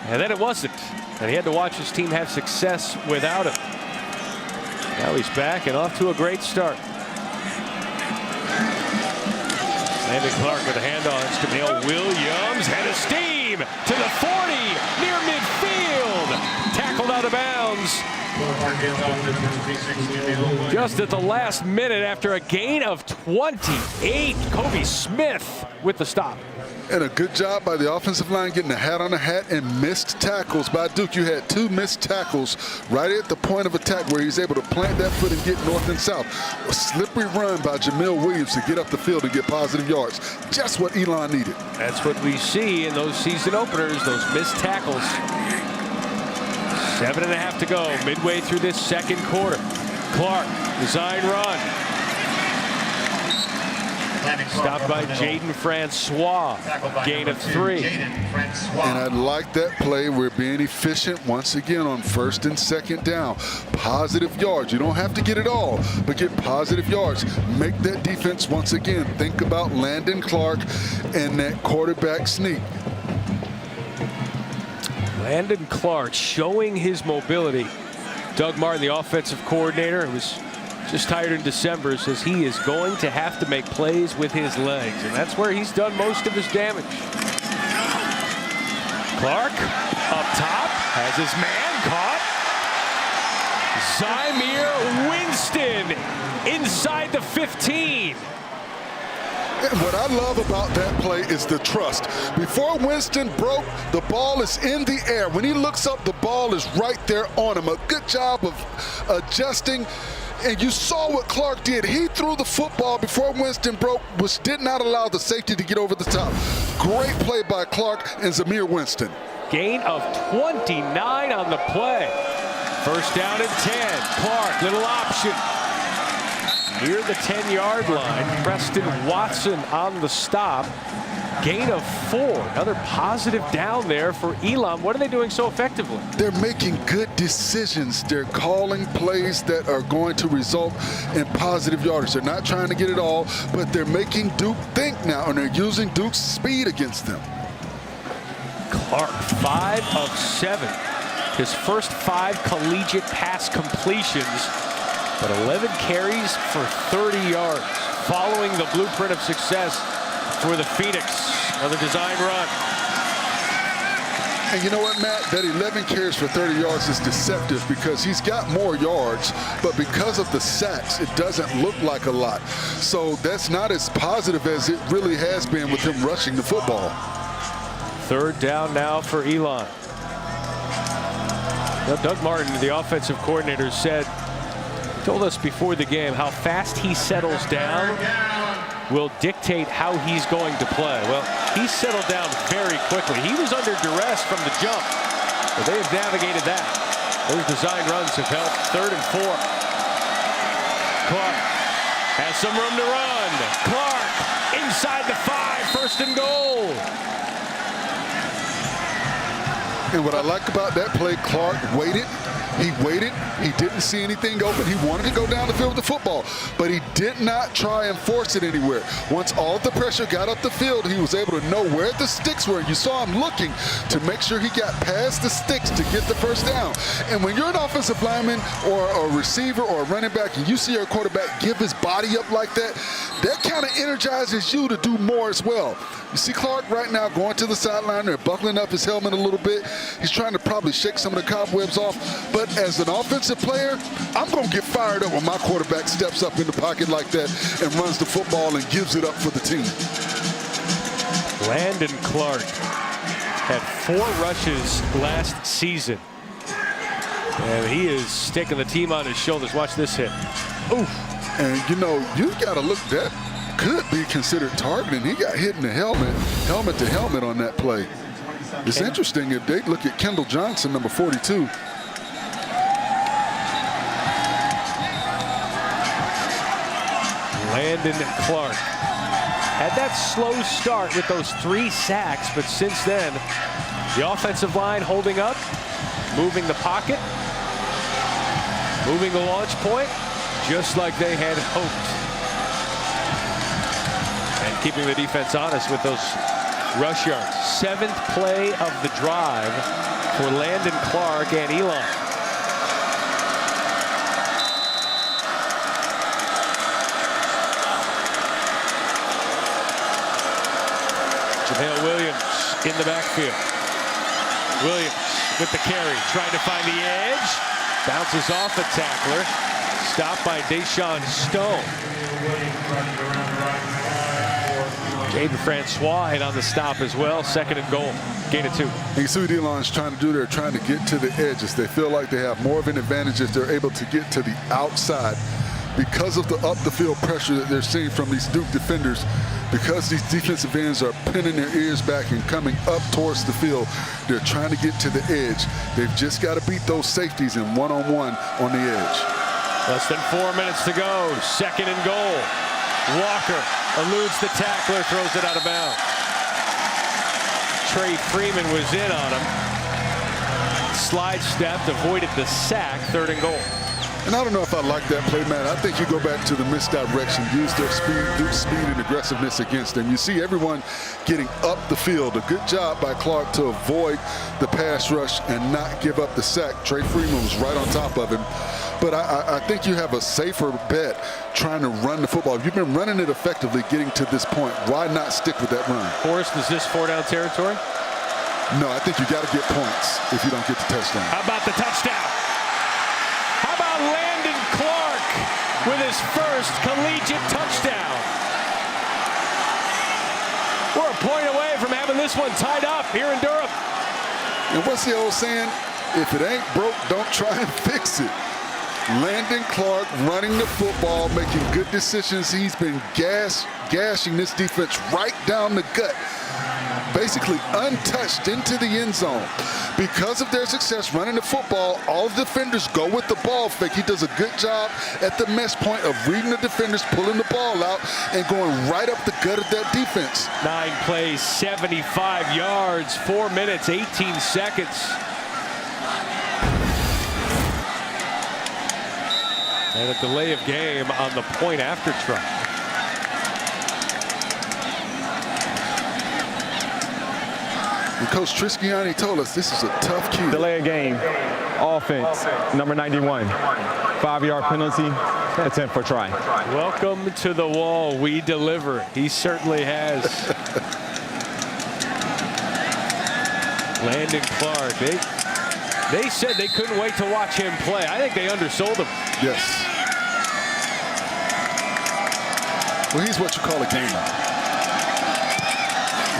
And then it wasn't. And he had to watch his team have success without him. Now he's back and off to a great start. Landon Clark with a handoff. It's Camille Williams. Head of steam to the 40 near midfield. Tackled out of bounds. Just at the last minute after a gain of 28. Kobe Smith with the stop. And a good job by the offensive line getting a hat on the hat and missed tackles by Duke. You had 2 missed tackles right at the point of attack where he's able to plant that foot and get north and south. A slippery run by Jamil Williams to get up the field and get positive yards. Just what Elon needed. That's what we see in those season openers, those missed tackles. 7.5 to go, midway through this second quarter. Clark, design run. Stopped by Jaden Francois, gain of 3. And I like that play. We're being efficient once again on 1st and 2nd down. Positive yards. You don't have to get it all, but get positive yards. Make that defense once again. Think about Landon Clark and that quarterback sneak. Landon Clark showing his mobility. Doug Martin, the offensive coordinator, was just hired in December, says he is going to have to make plays with his legs, and that's where he's done most of his damage. Clark up top has his man caught. Zymir Winston inside the 15. And what I love about that play is the trust. Before Winston broke, the ball is in the air. When he looks up, the ball is right there on him. A good job of adjusting. And you saw what Clark did. He threw the football before Winston broke, which did not allow the safety to get over the top. Great play by Clark and Zymir Winston. Gain of 29 on the play. First down and 10. Clark, little option. Near the 10-yard line. Preston Watson on the stop. Gain of 4. Another positive down there for Elon. What are they doing so effectively? They're making good decisions. They're calling plays that are going to result in positive yardage. They're not trying to get it all, but they're making Duke think now, and they're using Duke's speed against them. Clark, 5 of 7. His first 5 collegiate pass completions, but 11 carries for 30 yards. Following the blueprint of success for the Phoenix. Another design run. And you know what, Matt? That 11 carries for 30 yards is deceptive because he's got more yards, but because of the sacks, it doesn't look like a lot. So that's not as positive as it really has been with him rushing the football. 3rd down now for Elon. Now, Doug Martin, the offensive coordinator, told us before the game how fast he settles down will dictate how he's going to play. Well, he settled down very quickly. He was under duress from the jump, but they have navigated that. Those design runs have helped. 3rd and 4. Clark has some room to run. Clark inside the 5, 1st and goal. And what I like about that play, Clark waited. He waited. He didn't see anything open. He wanted to go down the field with the football, but he did not try and force it anywhere. Once all the pressure got up the field, he was able to know where the sticks were. You saw him looking to make sure he got past the sticks to get the first down. And when you're an offensive lineman or a receiver or a running back and you see your quarterback give his body up like that, that kind of energizes you to do more as well. You see Clark right now going to the sideline. They're buckling up his helmet a little bit. He's trying to probably shake some of the cobwebs off. But as an offensive player, I'm going to get fired up when my quarterback steps up in the pocket like that and runs the football and gives it up for the team. Landon Clark had 4 rushes last season. And he is taking the team on his shoulders. Watch this hit. Oof. And, you know, you've got to look, that could be considered targeting. He got hit in the helmet to helmet on that play. It's interesting if they look at Kendall Johnson, number 42. Landon Clark had that slow start with those 3 sacks, but since then, the offensive line holding up, moving the pocket, moving the launch point, just like they had hoped. And keeping the defense honest with those rush yards. 7th play of the drive for Landon Clark and Elon. Jamel Williams in the backfield. Williams with the carry, trying to find the edge. Bounces off a tackler. Stopped by Deshaun Stone. Jaden Francois hit on the stop as well. 2nd and goal. Gain of 2. You see what Elon's trying to do there, trying to get to the edges. They feel like they have more of an advantage if they're able to get to the outside because of the up-the-field pressure that they're seeing from these Duke defenders. Because these defensive ends are pinning their ears back and coming up towards the field, they're trying to get to the edge. They've just got to beat those safeties in one-on-one on the edge. Less than 4 minutes to go. 2nd and goal. Walker eludes the tackler, throws it out of bounds. Trey Freeman was in on him. Slide stepped, avoided the sack. 3rd and goal. And I don't know if I like that play, man. I think you go back to the misdirection, use their speed, Duke's speed and aggressiveness against them. You see everyone getting up the field. A good job by Clark to avoid the pass rush and not give up the sack. Trey Freeman was right on top of him. But I think you have a safer bet trying to run the football. If you've been running it effectively getting to this point, why not stick with that run? Forrest, is this 4-down territory? No, I think you got to get points if you don't get the touchdown. How about the touchdown? How about Landon Clark with his first collegiate touchdown? We're a point away from having this one tied up here in Durham. And what's the old saying? If it ain't broke, don't try and fix it. Landon Clark running the football, making good decisions. He's been gashing this defense right down the gut. Basically untouched into the end zone. Because of their success running the football, all the defenders go with the ball fake. He does a good job at the mesh point of reading the defenders, pulling the ball out, and going right up the gut of that defense. 9 plays, 75 yards, 4 minutes, 18 seconds. And a delay of game on the point after try. And Coach Trisciani told us this is a tough key. Delay of game. Offense, number 91. 5-yard penalty, attempt for try. Welcome to the wall. We deliver. He certainly has. Landon Clark. They said they couldn't wait to watch him play. I think they undersold him. Yes. Well, he's what you call a gamer.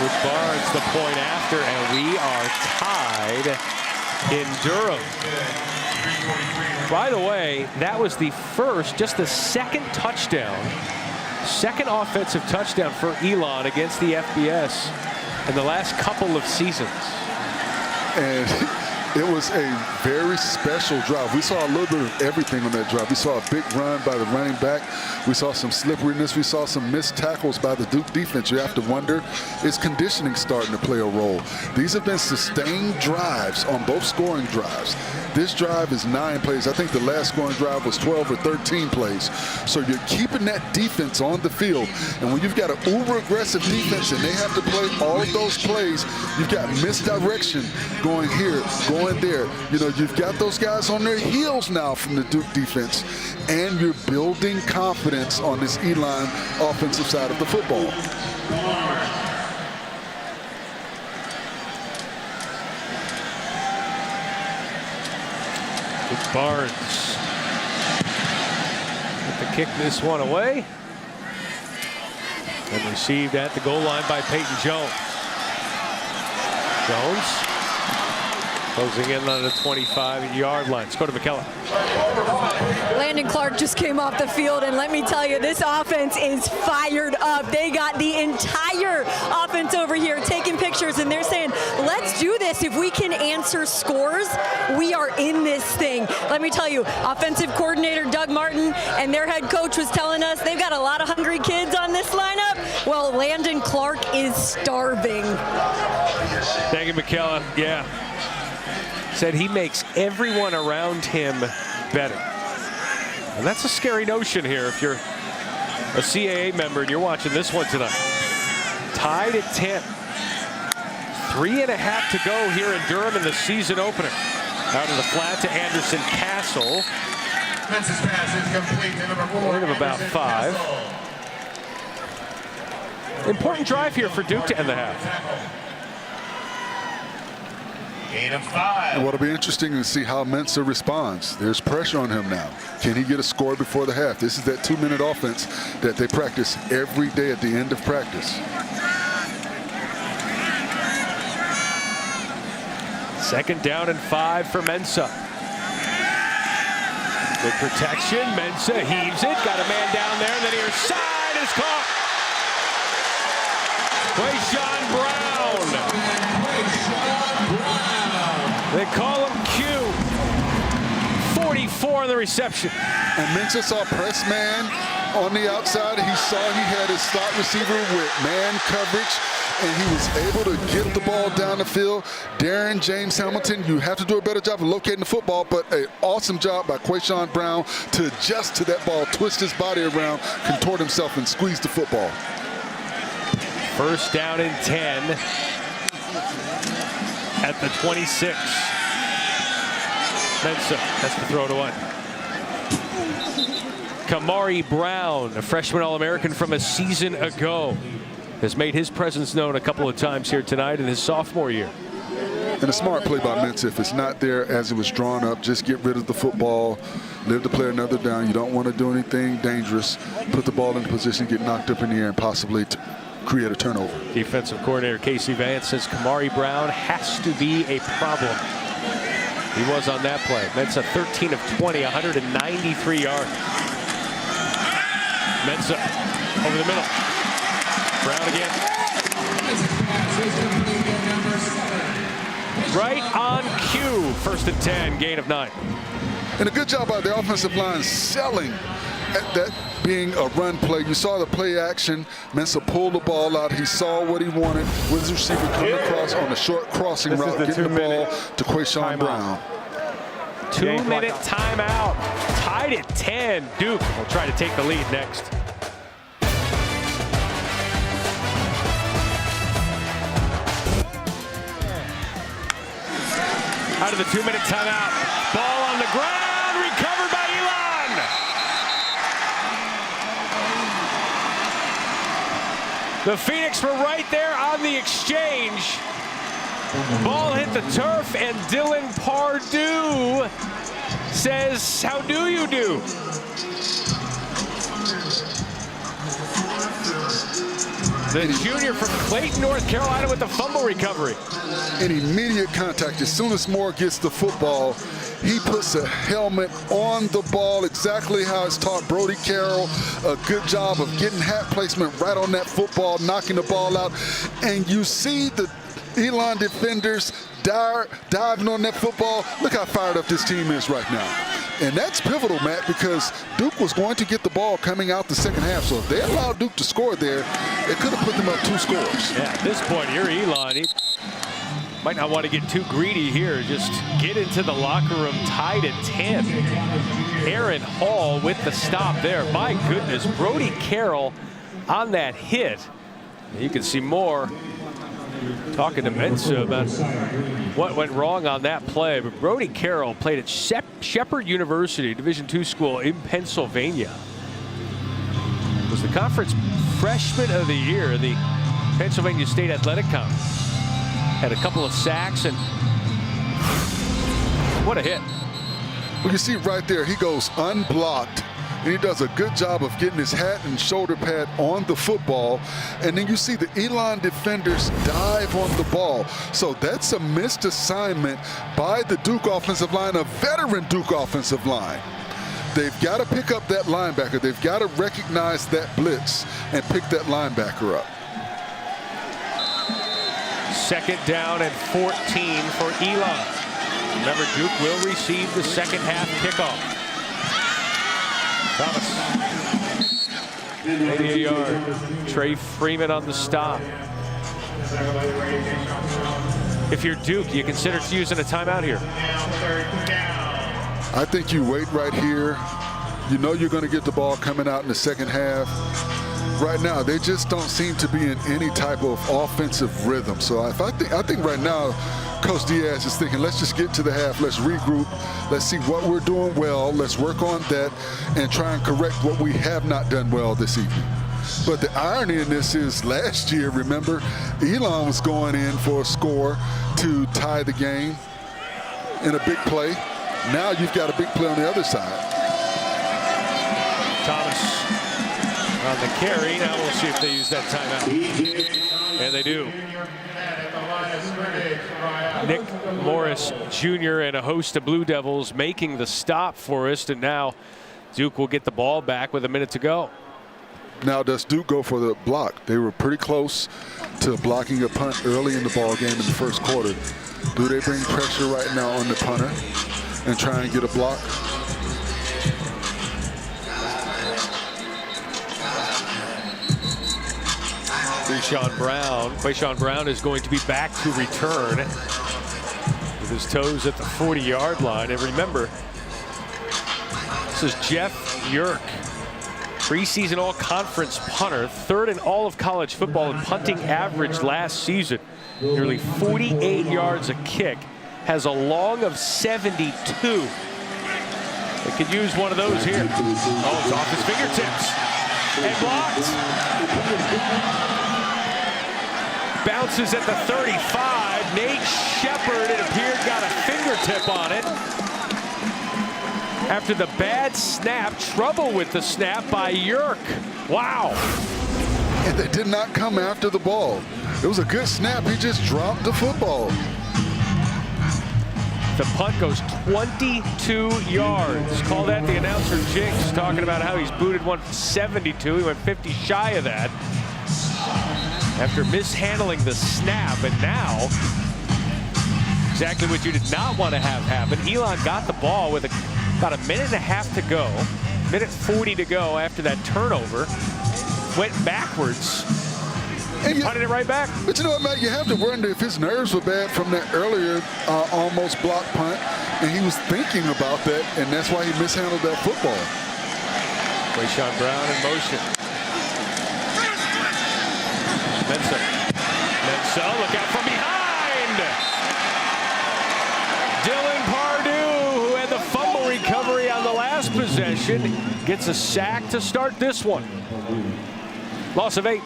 With Barnes the point after, and we are tied in Durham. By the way, that was the first, just the second offensive touchdown for Elon against the FBS in the last couple of seasons. And it was a very special drive. We saw a little bit of everything on that drive. We saw a big run by the running back. We saw some slipperiness. We saw some missed tackles by the Duke defense. You have to wonder, is conditioning starting to play a role? These have been sustained drives on both scoring drives. This drive is 9 plays. I think the last scoring drive was 12 or 13 plays. So you're keeping that defense on the field. And when you've got an uber-aggressive defense and they have to play all of those plays, you've got misdirection going here, going there. You know, you've got those guys on their heels now from the Duke defense. And you're building confidence on this Elon offensive side of the football. Barnes with the kick this one away. And received at the goal line by Peyton Jones. Jones Closing in on the 25-yard line. Let's go to McKellen. Landon Clark just came off the field, and let me tell you, this offense is fired up. They got the entire offense over here taking pictures, and they're saying, let's do this. If we can answer scores, we are in this thing. Let me tell you, offensive coordinator Doug Martin and their head coach was telling us they've got a lot of hungry kids on this lineup. Well, Landon Clark is starving. Thank you, McKellen. Yeah. Said he makes everyone around him better. And that's a scary notion here if you're a CAA member and you're watching this one tonight. Tied at 10. 3.5 to go here in Durham in the season opener. Out of the flat to Anderson Castle. Fence's pass is complete to number 4. Gain of about 5. Important drive here for Duke to end the half. Gain of 5. And what'll be interesting to see how Mensa responds. There's pressure on him now. Can he get a score before the half? This is that 2-minute offense that they practice every day at the end of practice. Second down and 5 for Mensa. Good protection. Mensa heaves it. Got a man down there. And then near side is caught. Quayshawn Brown. They call him Q. 44 on the reception. And Mensa saw press man on the outside. He saw he had his slot receiver with man coverage, and he was able to get the ball down the field. Darren James Hamilton, you have to do a better job of locating the football, but an awesome job by Quayshawn Brown to adjust to that ball, twist his body around, contort himself, and squeeze the football. First down and 10 at the 26. Mensa has to throw it away. Kamari Brown, a freshman All-American from a season ago, has made his presence known a couple of times here tonight in his sophomore year. And a smart play by Mensa. If it's not there as it was drawn up, just get rid of the football, live to play another down. You don't want to do anything dangerous. Put the ball in position, get knocked up in the air, and possibly create a turnover. Defensive coordinator Casey Vance says Kamari Brown has to be a problem. He was on that play. Mensa 13 of 20, 193 yards. Mensa over the middle. Brown again. Right on cue. First and 10, gain of 9. And a good job by the offensive line selling at that being a run play. You saw the play action. Mensa pulled the ball out. He saw what he wanted with his receiver coming across on a short crossing route, getting the ball to Quayshawn Brown. 2-minute timeout. Tied at 10. Duke will try to take the lead next. Out of the 2-minute timeout. Ball on the ground. Recovered by Elon. The Phoenix were right there on the exchange. Ball hit the turf, and Dylan Pardue says, how do you do? The junior from Clayton, North Carolina with the fumble recovery. An immediate contact. As soon as Moore gets the football, he puts a helmet on the ball, exactly how it's taught. Brody Carroll, a good job of getting hat placement right on that football, knocking the ball out. And you see the Elon defenders diving on that football. Look how fired up this team is right now. And that's pivotal, Matt, because Duke was going to get the ball coming out the second half. So if they allowed Duke to score there, it could have put them up 2 scores. Yeah, at this point, you're Elon. He might not want to get too greedy here. Just get into the locker room tied at 10. Aaron Hall with the stop there. My goodness, Brody Carroll on that hit. You can see more talking to Mensa about what went wrong on that play. But Brody Carroll played at Shepherd University, Division II school in Pennsylvania. Was the conference freshman of the year in the Pennsylvania State Athletic Conference. Had a couple of sacks, and what a hit. Well, you see right there, he goes unblocked and he does a good job of getting his hat and shoulder pad on the football. And then you see the Elon defenders dive on the ball. So that's a missed assignment by the Duke offensive line, a veteran Duke offensive line. They've got to pick up that linebacker. They've got to recognize that blitz and pick that linebacker up. 2nd down and 14 for Elon. Remember, Duke will receive the second half kickoff. Thomas, 88-yard. Trey Freeman on the stop. If you're Duke, you consider using a timeout here? I think you wait right here. You know you're going to get the ball coming out in the second half. Right now, they just don't seem to be in any type of offensive rhythm. So I think right now, Coach Diaz is thinking, let's just get to the half, let's regroup, let's see what we're doing well, let's work on that, and try and correct what we have not done well this evening. But the irony in this is last year, remember, Elon was going in for a score to tie the game in a big play. Now you've got a big play on the other side. Thomas on the carry. Now we'll see if they use that timeout. And they do. Nick Morris Jr. and a host of Blue Devils making the stop for us. And now Duke will get the ball back with a minute to go. Now does Duke go for the block? They were pretty close to blocking a punt early in the ball game in the first quarter. Do they bring pressure right now on the punter and try and get a block? Quayshawn Brown is going to be back to return with his toes at the 40-yard line. And remember, this is Jeff Yerk, preseason all-conference punter, 3rd in all of college football in punting average last season. Nearly 48 yards a kick, has a long of 72. They could use one of those here. Oh, it's off his fingertips and blocked. Bounces at the 35. Nate Shepard, it appeared, got a fingertip on it. After the bad snap, trouble with the snap by Yerk. Wow. And they did not come after the ball. It was a good snap. He just dropped the football. The punt goes 22 yards. Call that the announcer jinx, talking about how he's booted 172. He went 50 shy of that after mishandling the snap. And now, exactly what you did not want to have happen. Elon got the ball with about a minute and a half to go. Minute 40 to go after that turnover. Went backwards. And punted it right back. But you know what, Matt? You have to wonder if his nerves were bad from that earlier almost blocked punt, and he was thinking about that, and that's why he mishandled that football. Quayshawn Brown in motion. Mensa, look out from behind. Dylan Pardue, who had the fumble recovery on the last possession, gets a sack to start this one. Loss of 8.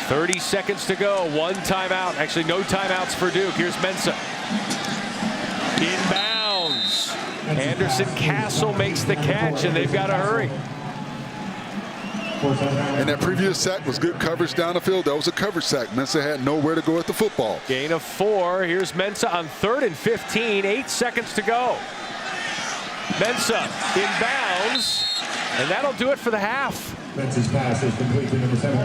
30 seconds to go. One timeout. Actually, no timeouts for Duke. Here's Mensa. Inbounds. Anderson Castle makes the catch, and they've got to hurry. And that previous sack was good coverage down the field. That was a coverage sack. Mensa had nowhere to go at the football. Gain of 4. Here's Mensa on 3rd and 15. 8 seconds to go. Mensa inbounds, and that'll do it for the half. Mensa's pass is complete to number 7,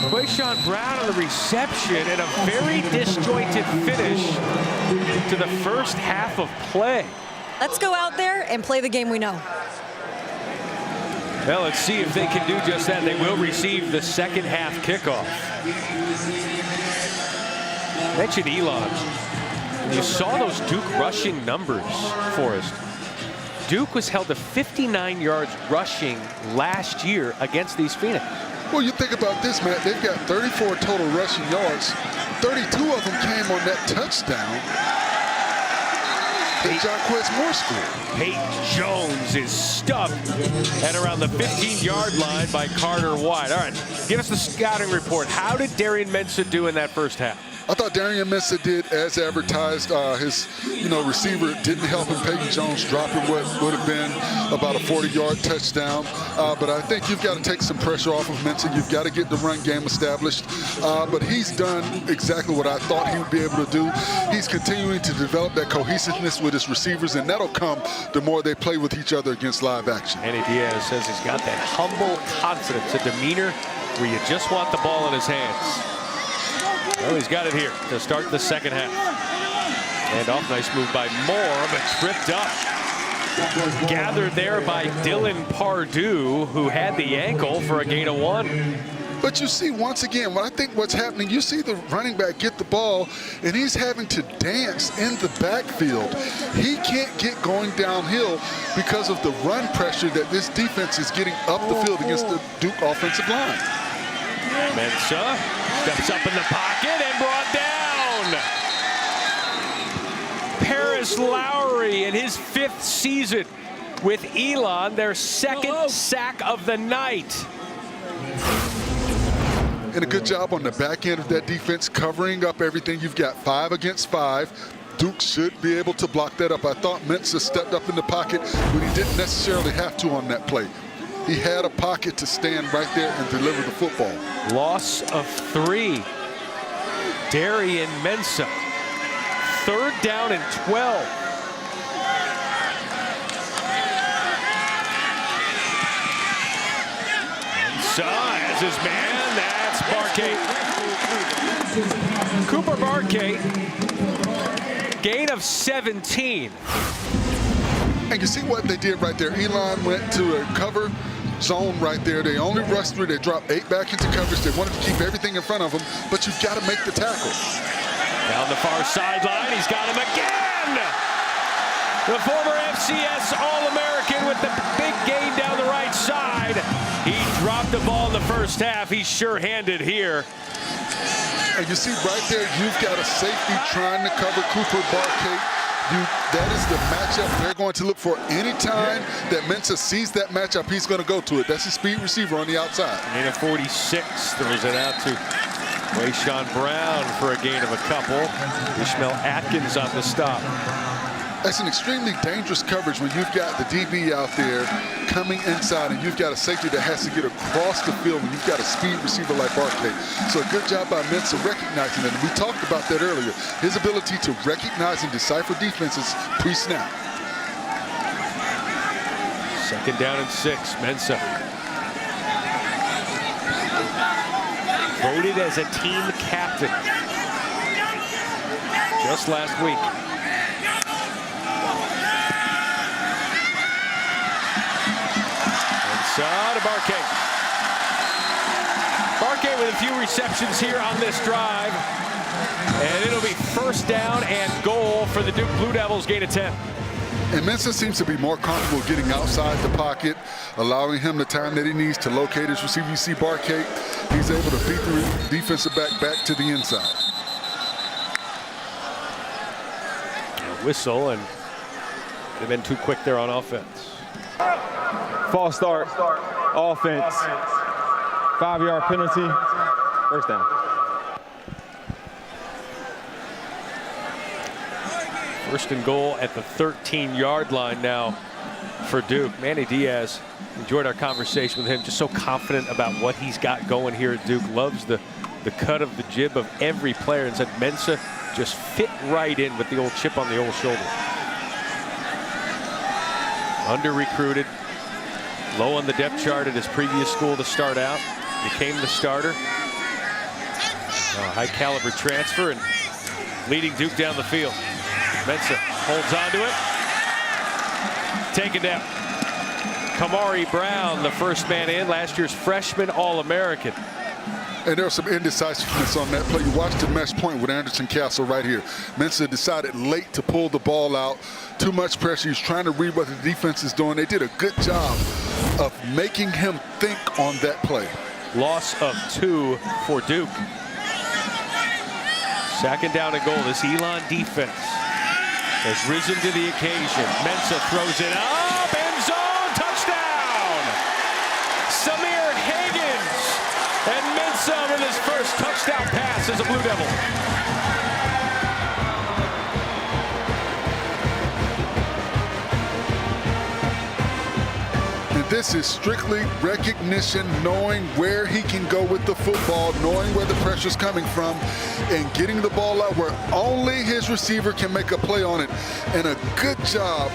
Quayshawn Brown on the reception and a very disjointed finish to the first half of play. Let's go out there and play the game we know. Well, let's see if they can do just that. They will receive the second half kickoff. Mentioned Elon. You saw those Duke rushing numbers, Forrest. Duke was held to 59 yards rushing last year against these Phoenix. Well, you think about this, Matt. They've got 34 total rushing yards. 32 of them came on that touchdown that Jarquez Moore scored. Peyton Jones is stuffed at around the 15-yard line by Carter White. All right, give us the scouting report. How did Darian Mensa do in that first half? I thought Darian Mensah did as advertised. His, receiver didn't help him. Peyton Jones dropping what would have been about a 40-yard touchdown. But I think you've got to take some pressure off of Mensah. You've got to get the run game established. But he's done exactly what I thought he would be able to do. He's continuing to develop that cohesiveness with his receivers, and that'll come the more they play with each other against live action. Manny Diaz says he's got that humble confidence, a demeanor where you just want the ball in his hands. Well, he's got it here to start the second half. And off, nice move by Moore, but tripped up. Gathered there by Dylan Pardue, who had the ankle for a gain of 1. But you see, once again, I think what's happening, you see the running back get the ball, and he's having to dance in the backfield. He can't get going downhill because of the run pressure that this defense is getting up the field against the Duke offensive line. Mensah steps up in the pocket and brought down. Paris Lowry in his 5th season with Elon, their 2nd sack of the night. And a good job on the back end of that defense, covering up everything. You've got 5 against 5. Duke should be able to block that up. I thought Mensah stepped up in the pocket, but he didn't necessarily have to on that play. He had a pocket to stand right there and deliver the football. Loss of 3. Darian Mensah. 3rd down and 12. Mensah has his man. That's Barkay. Cooper Barkay. Gain of 17. And you see what they did right there. Elon went to a cover zone right there. They only rushed through. They dropped 8 back into coverage. They wanted to keep everything in front of them, but you've got to make the tackle. Down the far sideline, he's got him again. The former FCS All-American with the big gain down the right side. He dropped the ball in the first half. He's sure-handed here. And you see right there, you've got a safety trying to cover Cooper Barkay. That is the matchup they're going to look for. Anytime that Mensah sees that matchup, he's going to go to it. That's his speed receiver on the outside. Gain of 46, throws it out to Wayshawn Brown for a gain of a couple. Ishmael Atkins on the stop. That's an extremely dangerous coverage when you've got the DB out there coming inside and you've got a safety that has to get across the field when you've got a speed receiver like Barkay. So a good job by Mensah recognizing that. And we talked about that earlier. His ability to recognize and decipher defenses pre-snap. 2nd down and 6, Mensah. Voted as a team captain just last week. Mensah to Barkay. Barkay with a few receptions here on this drive. And it'll be 1st down and goal for the Duke Blue Devils, gain of 10. And Mensah seems to be more comfortable getting outside the pocket, allowing him the time that he needs to locate his receiver. You see Barkay, he's able to beat the defensive back to the inside. Whistle, and they've been too quick there on offense. False start, offense, 5-yard penalty, 1st down. First and goal at the 13-yard line now for Duke. Manny Diaz, enjoyed our conversation with him, just so confident about what he's got going here at Duke. Loves the cut of the jib of every player, and said Mensah just fit right in with the old chip on the old shoulder. Under-recruited, low on the depth chart at his previous school to start out. Became the starter. High caliber transfer and leading Duke down the field. Mensah holds on to it. Taken down. Kamari Brown, the first man in, last year's freshman All-American. And there's some indecisiveness on that play. You watch the mesh point with Anderson Castle right here. Mensah decided late to pull the ball out. Too much pressure. He's trying to read what the defense is doing. They did a good job of making him think on that play. Loss of 2 for Duke. 2nd down and goal. This Elon defense has risen to the occasion. Mensah throws it up, end zone, touchdown! Samir Higgins, and Mensah with his first touchdown pass as a Blue Devil. This is strictly recognition, knowing where he can go with the football, knowing where the pressure's coming from, and getting the ball out where only his receiver can make a play on it. And a good job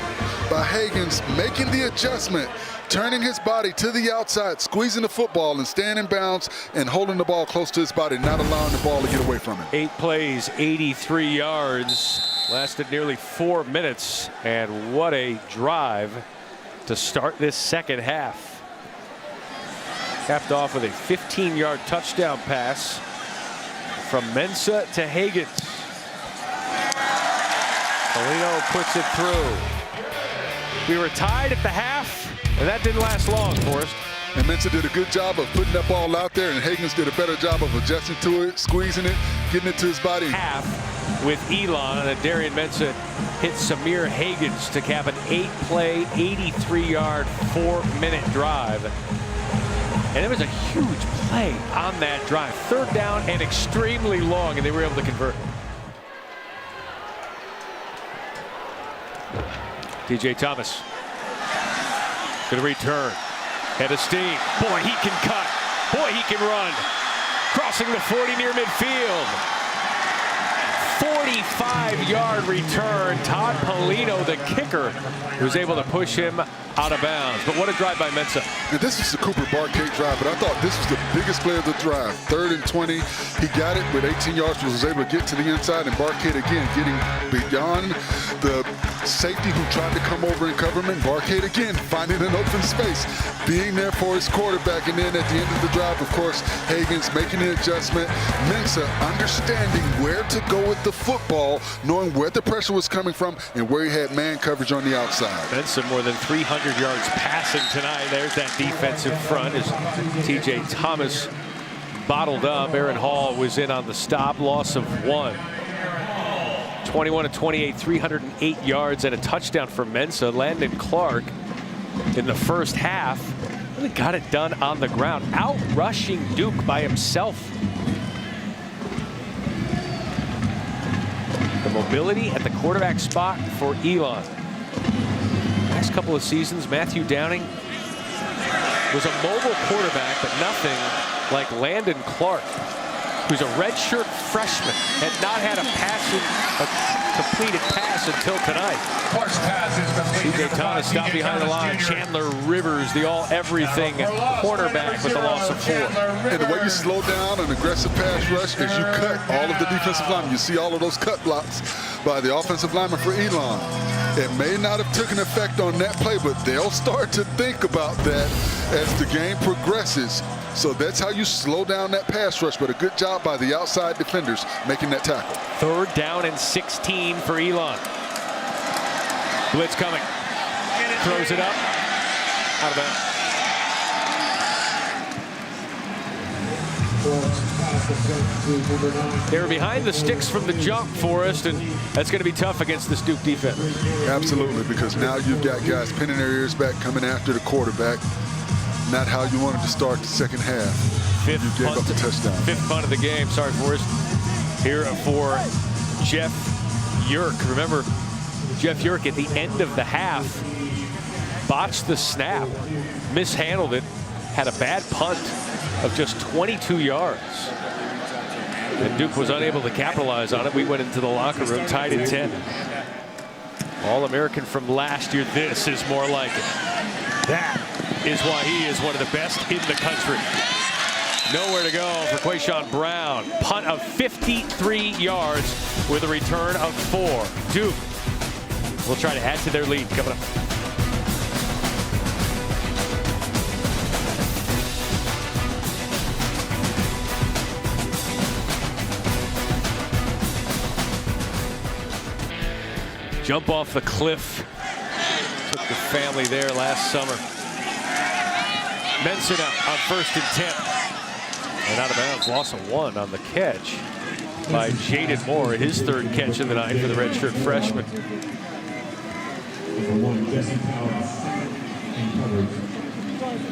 by Higgins making the adjustment, turning his body to the outside, squeezing the football and staying in bounds and holding the ball close to his body, not allowing the ball to get away from him. 8 plays, 83 yards, lasted nearly 4 minutes, and what a drive to start this second half. Capped off with a 15-yard touchdown pass from Mensah to Higgins. Polino puts it through. We were tied at the half, and that didn't last long, Forrest. And Mensah did a good job of putting that ball out there, and Higgins did a better job of adjusting to it, squeezing it, getting it to his body. Half with Elon, and Darian Mensah hit Samir Higgins to cap an 8-play, 83-yard, 4-minute drive. And it was a huge play on that drive. 3rd down and extremely long, and they were able to convert. DJ Thomas going to return. Head of steam. Boy, he can cut. Boy, he can run. Crossing the 40 near midfield. 45-yard return. Todd Polino, the kicker, was able to push him out of bounds. But what a drive by Mensah. And this is the Cooper Barcade drive, but I thought this was the biggest play of the drive. 3rd and 20. He got it with 18 yards, was able to get to the inside, and Barcade again getting beyond the safety who tried to come over and cover him, and Barcade again finding an open space, being there for his quarterback. And then at the end of the drive, of course, Higgins making the adjustment. Mensah understanding where to go with the football, knowing where the pressure was coming from and where he had man coverage on the outside. Mensah more than 300 yards passing tonight. There's that defensive front as TJ Thomas bottled up. Aaron Hall was in on the stop, loss of 1. 21-28, 308 yards and a touchdown for Mensah. Landon Clark in the first half really got it done on the ground, out rushing Duke by himself. The mobility at the quarterback spot for Elon. Last couple of seasons, Matthew Downing was a mobile quarterback, but nothing like Landon Clark, who's a redshirt freshman, had not had a completed pass until tonight. First pass is complete. TJ Thomas stopped behind the line. Chandler Rivers, the all-everything cornerback, with the loss of 4. And the way you slow down an aggressive pass rush is you cut all of the defensive linemen. You see all of those cut blocks by the offensive lineman for Elon. It may not have taken effect on that play, but they'll start to think about that as the game progresses. So that's how you slow down that pass rush, but a good job by the outside defenders making that tackle. 3rd down and 16 for Elon. Blitz coming. Throws it up. Out of bounds. They were behind the sticks from the jump, Forrest, and that's going to be tough against this Duke defense. Absolutely, because now you've got guys pinning their ears back, coming after the quarterback. Not how you wanted to start the second half. You gave up the touchdown. 5th punt of the game. Sorry, Forrest. Here for Jeff Yerk. Remember, Jeff Yerk at the end of the half botched the snap, mishandled it, had a bad punt of just 22 yards. And Duke was unable to capitalize on it. We went into the locker room tied at 10. All-American from last year. This is more like it. That is why he is one of the best in the country. Nowhere to go for Quayshawn Brown. Punt of 53 yards with a return of 4. Duke will try to add to their lead coming up. Jump off the cliff. Took the family there last summer. Mensah on 1st and 10. And out of bounds, loss of 1 on the catch by Jaden Moore. His 3rd catch of the night for the redshirt freshman.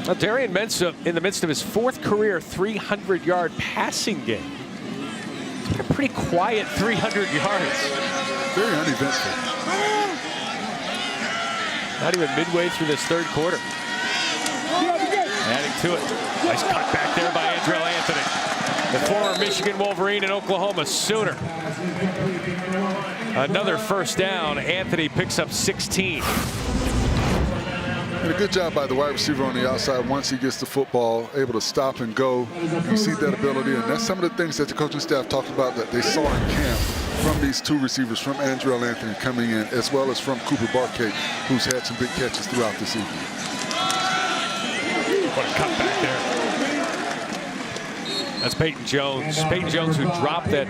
Now, Darian Mensah in the midst of his 4th career 300-yard passing game. It's been a pretty quiet 300 yards. Very uneventful. Not even midway through this 3rd quarter. Adding to it. Nice cut back there by Andrell Anthony, the former Michigan Wolverine and Oklahoma Sooner. Another first down. Anthony picks up 16. And a good job by the wide receiver on the outside. Once he gets the football, able to stop and go. You see that ability, and that's some of the things that the coaching staff talked about that they saw in camp from these two receivers, from Andrell Anthony coming in, as well as from Cooper Barkay, who's had some big catches throughout this evening. What a cut back there. That's Peyton Jones. Peyton Jones, who dropped that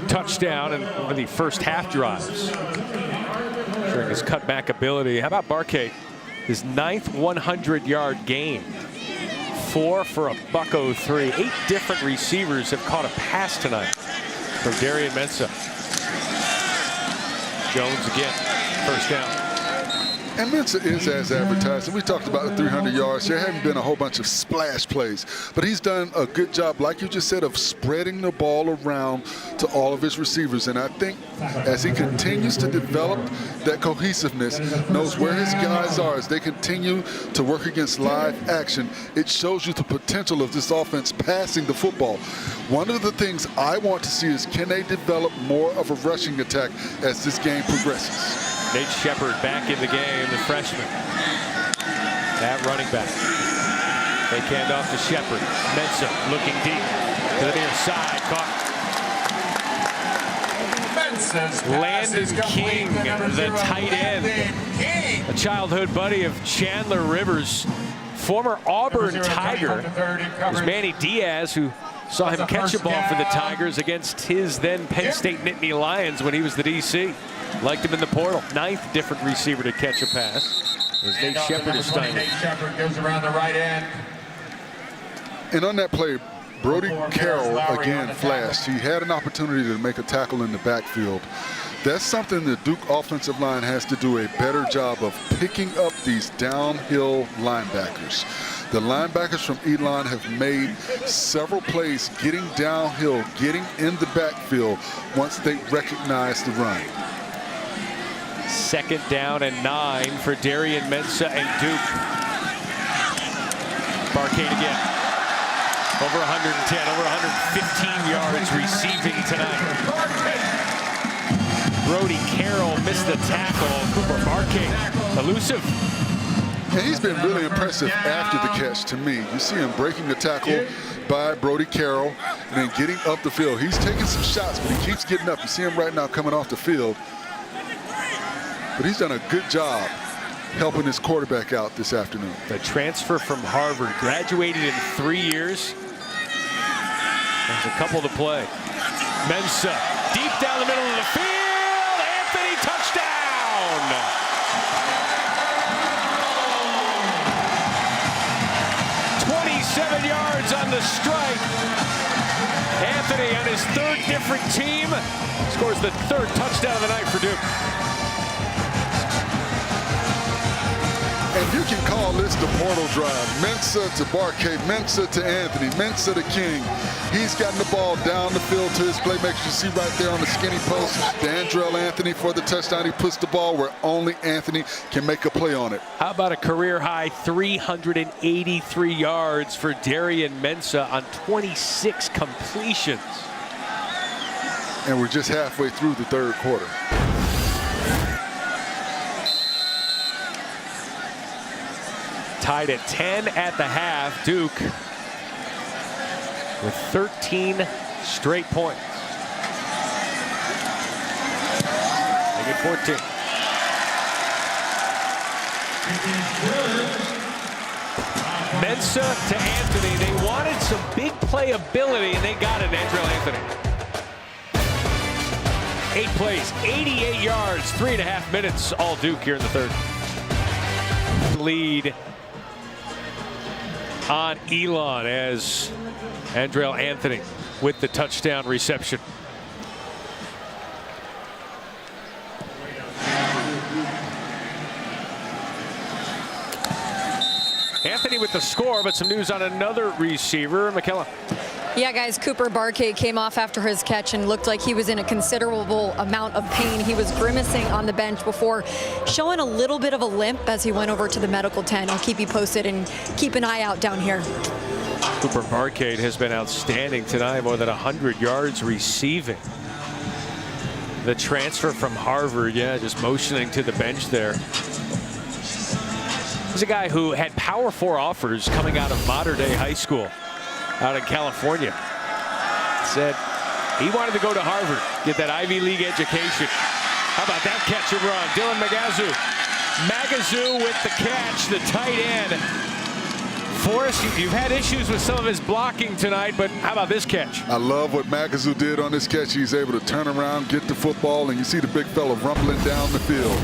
touchdown in one of the first half drives. Showing his cutback ability. How about Barkay? His 9th 100-yard game. 4 for $103. 8 different receivers have caught a pass tonight from Darian Mensah. Jones again, first down. And Mensah is as advertised. And we talked about the 300 yards. There haven't been a whole bunch of splash plays. But he's done a good job, like you just said, of spreading the ball around to all of his receivers. And I think as he continues to develop that cohesiveness, knows where his guys are, as they continue to work against live action, it shows you the potential of this offense passing the football. One of the things I want to see is, can they develop more of a rushing attack as this game progresses? Nate Shepard back in the game, the freshman. That running back. They hand off to Shepard. Mensah looking deep to the near side. Caught. Landon King, the tight end. A childhood buddy of Chandler Rivers. Former Auburn Tiger. It was Manny Diaz who saw him catch a ball for the Tigers against his then Penn State Nittany Lions when he was the DC. Liked him in the portal. 9th different receiver to catch a pass. As Nate Shepard is stymied. Nate Shepard goes around the right end. And on that play, Brody Carroll again flashed. He had an opportunity to make a tackle in the backfield. That's something the Duke offensive line has to do a better job of, picking up these downhill linebackers. The linebackers from Elon have made several plays getting downhill, getting in the backfield once they recognize the run. 2nd down and 9 for Darian Mensah and Duke. Barkay again. Over 110, over 115 yards receiving tonight. Brody Carroll missed the tackle. Cooper Barkay, elusive. And he's been really impressive after the catch to me. You see him breaking the tackle by Brody Carroll and then getting up the field. He's taking some shots, but he keeps getting up. You see him right now coming off the field. But he's done a good job helping his quarterback out this afternoon. The transfer from Harvard, graduated in 3 years. There's a couple to play. Mensah, deep down the middle of the field. Anthony, touchdown! 27 yards on the strike. Anthony on his 3rd different team scores the 3rd touchdown of the night for Duke. And you can call this the portal drive. Mensah to Barkay, Mensah to Anthony, Mensah to King. He's gotten the ball down the field to his playmakers. You see right there on the skinny post, to Andrell Anthony for the touchdown. He puts the ball where only Anthony can make a play on it. How about a career-high 383 yards for Darian Mensah on 26 completions? And we're just halfway through the 3rd quarter. Tied at 10 at the half. Duke with 13 straight points. Make it 14. Mensah to Anthony. They wanted some big playability, and they got it, Andrell Anthony. 8 plays, 88 yards, 3.5 minutes, all Duke here in the 3rd. Lead on Elon as Andrell Anthony with the touchdown reception. Anthony with the score, but some news on another receiver, McKella. Yeah, guys, Cooper Barkay came off after his catch and looked like he was in a considerable amount of pain. He was grimacing on the bench before showing a little bit of a limp as he went over to the medical tent. I'll keep you posted and keep an eye out down here. Cooper Barkay has been outstanding tonight, more than 100 yards receiving. The transfer from Harvard, yeah, just motioning to the bench there. He's a guy who had Power 4 offers coming out of Mater Dei High School out in California. Said he wanted to go to Harvard, get that Ivy League education. How about that catch and run? Dylan Magazu. Magazu with the catch, the tight end. Forrest, you've had issues with some of his blocking tonight, but how about this catch? I love what Magazu did on this catch. He's able to turn around, get the football, and you see the big fella rumbling down the field.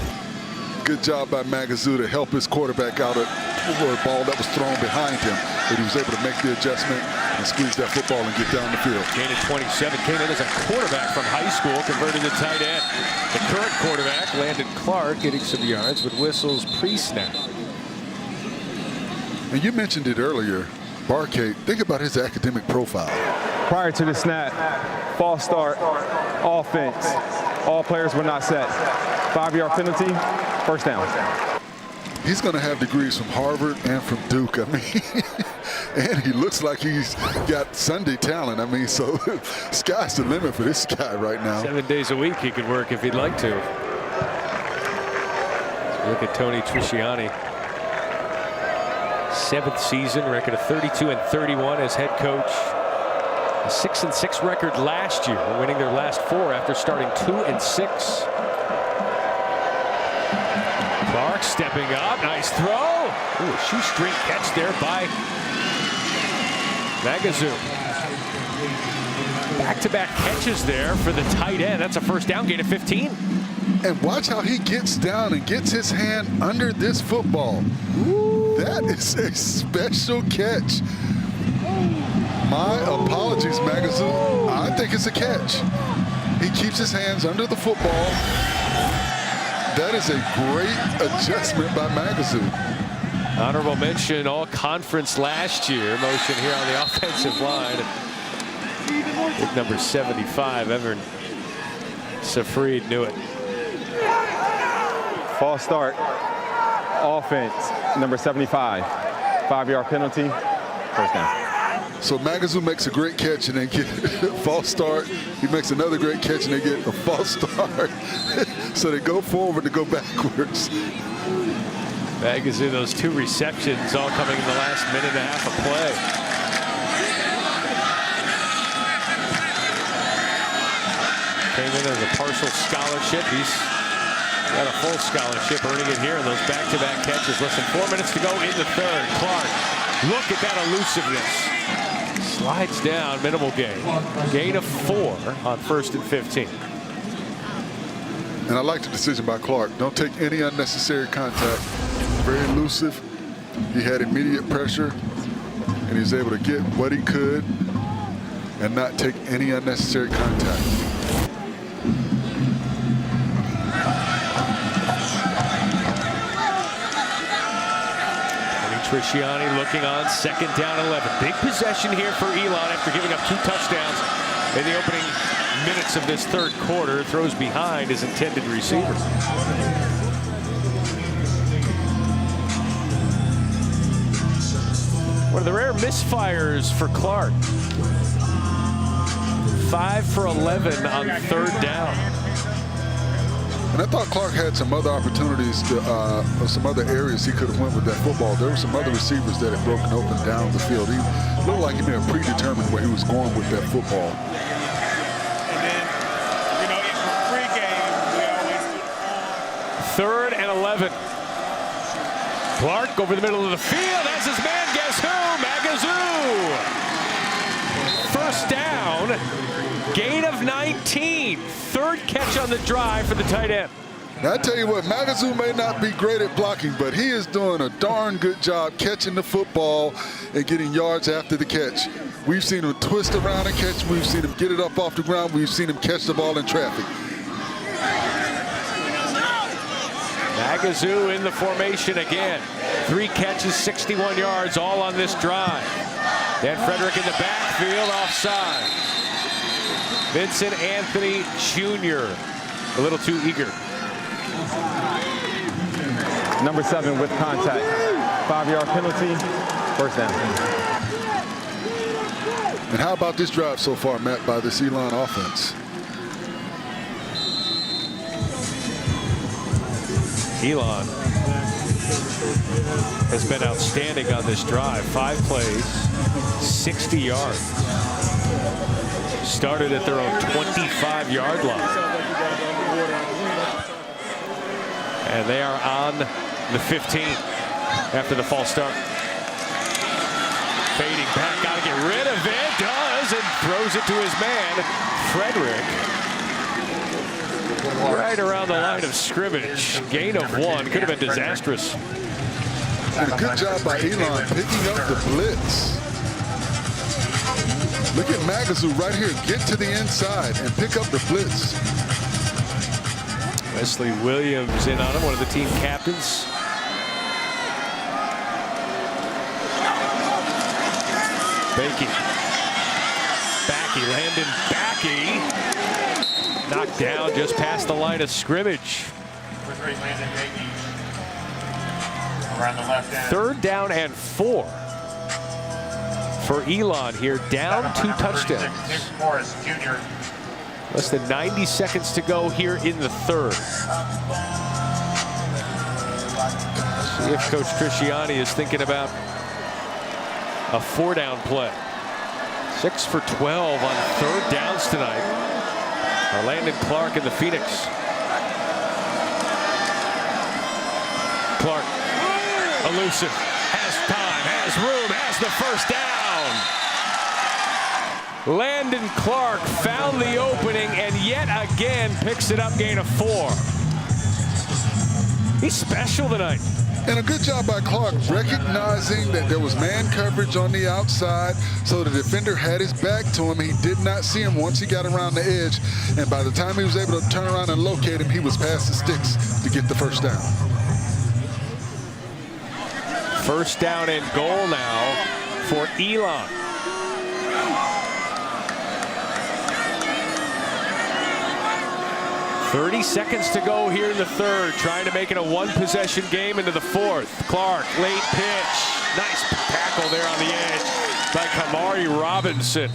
Good job by Magazu to help his quarterback out of a ball that was thrown behind him. But he was able to make the adjustment and squeeze that football and get down the field. Gain of 27, came in as a quarterback from high school, converted to tight end. The current quarterback, Landon Clark, getting some yards with whistles pre-snap. And you mentioned it earlier, Barkay, think about his academic profile. Prior to the snap, false start, offense. All players were not set. 5-yard penalty, first down. He's going to have degrees from Harvard and from Duke. I mean, and he looks like he's got Sunday talent. I mean, so sky's the limit for this guy right now. 7 days a week he could work if he'd like to. Look at Tony Trisciani. 7th season, record of 32-31 as head coach. A 6-6 record last year, winning their last 4 after starting 2-6. Clark stepping up, nice throw. Ooh, a shoestring catch there by Magazu. Back-to-back catches there for the tight end. That's a first down, gain of 15. And watch how he gets down and gets his hand under this football. That is a special catch. My apologies, Magazu. I think it's a catch. He keeps his hands under the football. That is a great adjustment by Magazu. Honorable mention, all conference last year. Motion here on the offensive line. With number 75, Evan Safreed knew it. False start, offense, number 75. 5-yard penalty, first down. So Magazu makes a great catch and then get a false start. He makes another great catch and they get a false start. So they go forward to go backwards. Magazu, those 2 receptions all coming in the last minute and a half of play. Came in as a partial scholarship. He's got a full scholarship, earning it here in those back-to-back catches. Less than 4 minutes to go in the third. Clark, look at that elusiveness. Slides down, minimal gain. Gain of 4 on 1st and 15. And I like the decision by Clark. Don't take any unnecessary contact. Very elusive. He had immediate pressure, and he was able to get what he could and not take any unnecessary contact. Trisciani looking on 2nd down 11. Big possession here for Elon after giving up 2 touchdowns in the opening minutes of this third quarter. Throws behind his intended receiver. One of the rare misfires for Clark. 5 for 11 on 3rd down. And I thought Clark had some other opportunities to, or some other areas he could have went with that football. There were some other receivers that had broken open down the field. He looked like he may have predetermined where he was going with that football. And then, you know, in pregame, we always do 3rd and 11. Clark over the middle of the field. That's his man. Guess who? Magazu. First down. Gain of 19. 3rd catch on the drive for the tight end. Now, I tell you what, Magazu may not be great at blocking, but he is doing a darn good job catching the football and getting yards after the catch. We've seen him twist around and catch. We've seen him get it up off the ground. We've seen him catch the ball in traffic. Magazu in the formation again. 3 catches, 61 yards, all on this drive. Dan Frederick in the backfield, offside. Vincent Anthony Jr. a little too eager. Number 7 with contact. 5-yard penalty, first down. And how about this drive so far, Matt, by this Elon offense? Elon has been outstanding on this drive. 5 plays, 60 yards. Started at their own 25-yard line. And they are on the 15 after the false start. Fading back, got to get rid of it. Does, and throws it to his man, Frederick. Right around the line of scrimmage. Gain of 1. Could have been disastrous. And a good job by Elon picking up the blitz. Look at Magazoo right here. Get to the inside and pick up the blitz. Wesley Williams in on him, one of the team captains. Backey. Landon Backey. Knocked down just past the line of scrimmage. Around the left end. 3rd down and 4 for Elon here, down 2 touchdowns. Nick Morris, Jr. Less than 90 seconds to go here in the 3rd. See if Coach Trisciani is thinking about a 4-down play. 6 for 12 on 3rd downs tonight. Landon Clark in the Phoenix. Clark, elusive, has time, has room, has the first down. Landon Clark found the opening and yet again picks it up, gain of 4. He's special tonight. And a good job by Clark recognizing that there was man coverage on the outside, so the defender had his back to him. He did not see him once he got around the edge, and by the time he was able to turn around and locate him, he was past the sticks to get the first down. 1st down and goal now for Elon. .30 seconds to go here in the 3rd, trying to make it a 1-possession game into the 4th. Clark, late pitch. Nice tackle there on the edge by Kamari Robinson.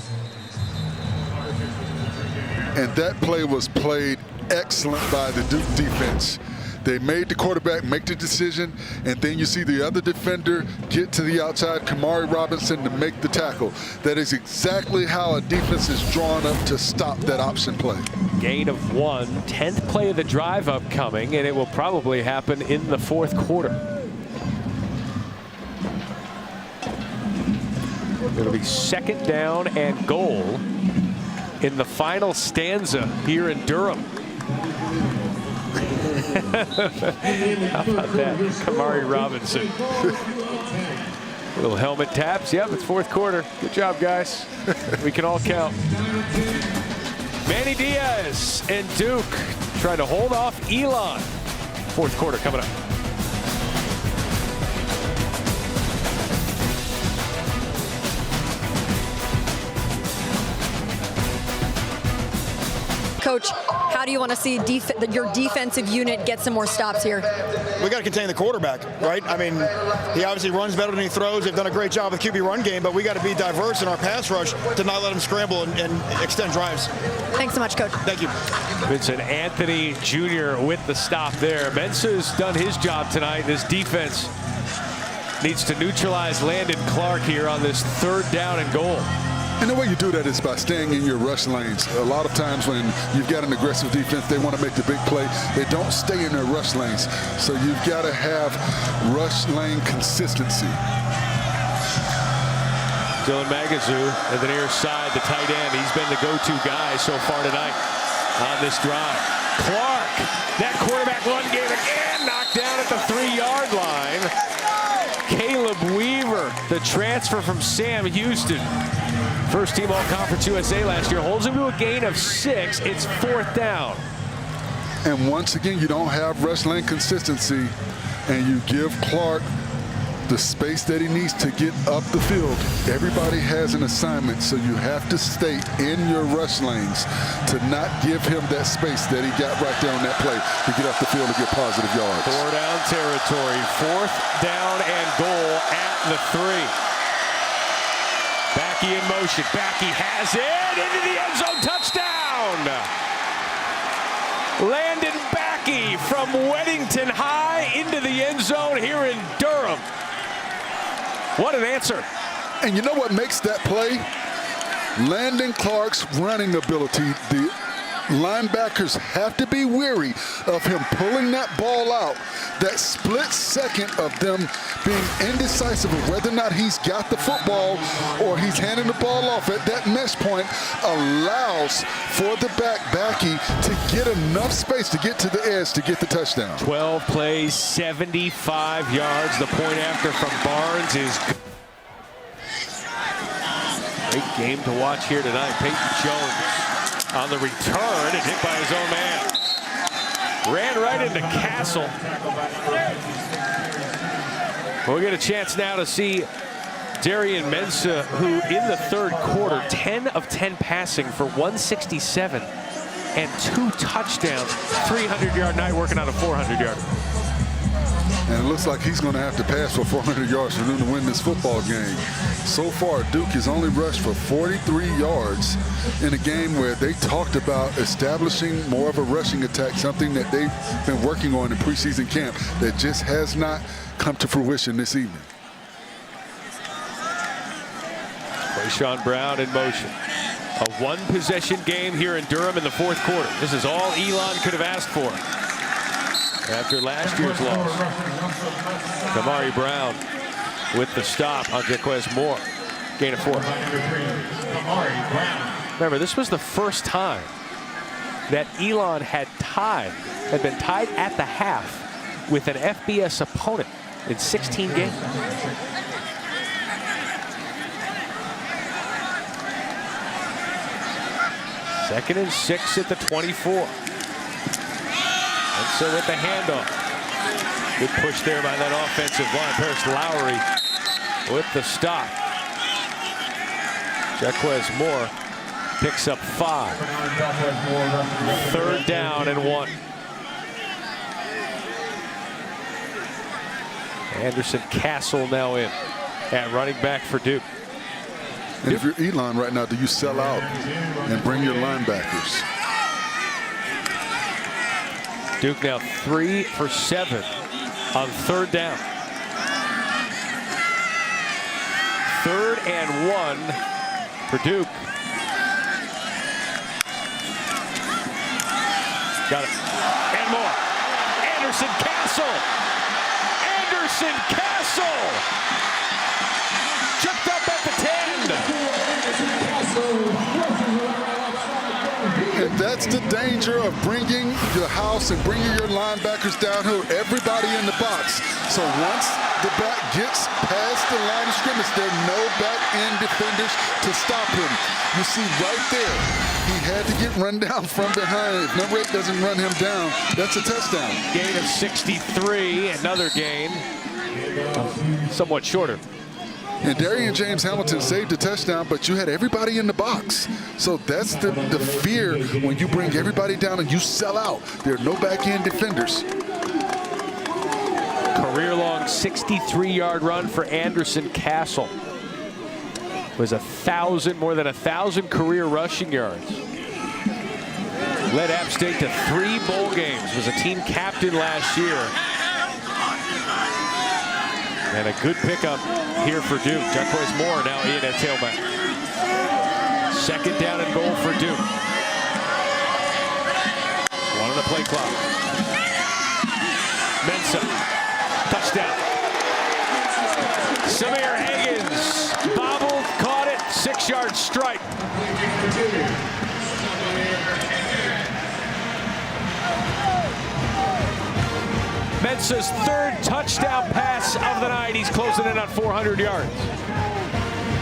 And that play was played excellent by the Duke defense. They made the quarterback make the decision, and then you see the other defender get to the outside, Kamari Robinson, to make the tackle. That is exactly how a defense is drawn up to stop that option play. Gain of 1, 10th play of the drive upcoming, and it will probably happen in the 4th quarter. It'll be 2nd down and goal in the final stanza here in Durham. How about that? Kamari Robinson. Little helmet taps. Yep, it's 4th quarter. Good job, guys. We can all count. Manny Diaz and Duke trying to hold off Elon. 4th quarter coming up. Coach, how do you want to see your defensive unit get some more stops here? We got to contain the quarterback, right? I mean, he obviously runs better than he throws. They've done a great job with QB run game, but we got to be diverse in our pass rush to not let him scramble and extend drives. Thanks so much, Coach. Thank you. Vincent Anthony Jr. with the stop there. Mensah's done his job tonight. This defense needs to neutralize Landon Clark here on this 3rd down and goal. And the way you do that is by staying in your rush lanes. A lot of times when you've got an aggressive defense, they want to make the big play. They don't stay in their rush lanes. So you've got to have rush lane consistency. Dylan Magazoo at the near side, the tight end. He's been the go-to guy so far tonight on this drive. Clark, that quarterback run game again, knocked down at the 3-yard line. Caleb Weaver, the transfer from Sam Houston. First team All-Conference USA last year, holds him to a gain of 6. It's 4th down. And once again, you don't have rush lane consistency, and you give Clark the space that he needs to get up the field. Everybody has an assignment, so you have to stay in your rush lanes to not give him that space that he got right there on that play to get up the field and get positive yards. 4 down territory, 4th down and goal at the 3. Backey in motion. Backey has it into the end zone. Touchdown! Landon Backey from Weddington High into the end zone here in Durham. What an answer. And you know what makes that play? Landon Clark's running ability. The linebackers have to be weary of him pulling that ball out. That split second of them being indecisive of whether or not he's got the football or he's handing the ball off at that mesh point allows for the Backey to get enough space to get to the edge to get the touchdown. 12 plays, 75 yards. The point after from Barnes is good. Great game to watch here tonight. Peyton Jones on the return and hit by his own man. Ran right into Castle. We'll get a chance now to see Darian Mensah, who in the 3rd quarter, 10 of 10 passing for 167 and 2 touchdowns, 300-yard night working on a 400-yarder. And it looks like he's going to have to pass for 400 yards for them to win this football game. So far, Duke has only rushed for 43 yards in a game where they talked about establishing more of a rushing attack, something that they've been working on in preseason camp that just has not come to fruition this evening. Quayshawn Brown in motion. A 1-possession game here in Durham in the 4th quarter. This is all Elon could have asked for after last year's loss. Kamari Brown with the stop on Jaquez Moore. Gain of 4. Remember, this was the first time that Elon had been tied at the half with an FBS opponent in 16 games. Second and 6 at the 24. And so with the handoff. Good push there by that offensive line. Paris Lowry with the stop. Jaquez Moore picks up 5. 3rd down and 1. Anderson Castle now in at running back for Duke. And if you're Elon right now, do you sell out and bring your linebackers? Duke now 3 for 7 on 3rd down. 3rd and 1 for Duke. Got it. And more. Anderson Castle. Anderson Castle. Tripped up at the 10. And that's the danger of bringing your house and bringing your linebackers downhill, everybody in the box. So once the back gets past the line of scrimmage, there are no back-end defenders to stop him. You see right there, he had to get run down from behind. If number 8 doesn't run him down, that's a touchdown. Gain of 63, another gain, somewhat shorter. And Darian James Hamilton saved a touchdown, but you had everybody in the box. So that's the fear when you bring everybody down and you sell out. There are no back-end defenders. Career-long 63-yard run for Anderson Castle. Was more than 1,000 career rushing yards. Led App State to 3 bowl games. Was a team captain last year. And a good pickup here for Duke. Jaquez Moore now in at tailback. 2nd down and goal for Duke. 1 on the play clock. Mensah. Touchdown. Samir Higgins bobbled, caught it, 6-yard strike. Mensah's 3rd touchdown pass of the night. He's closing in on 400 yards.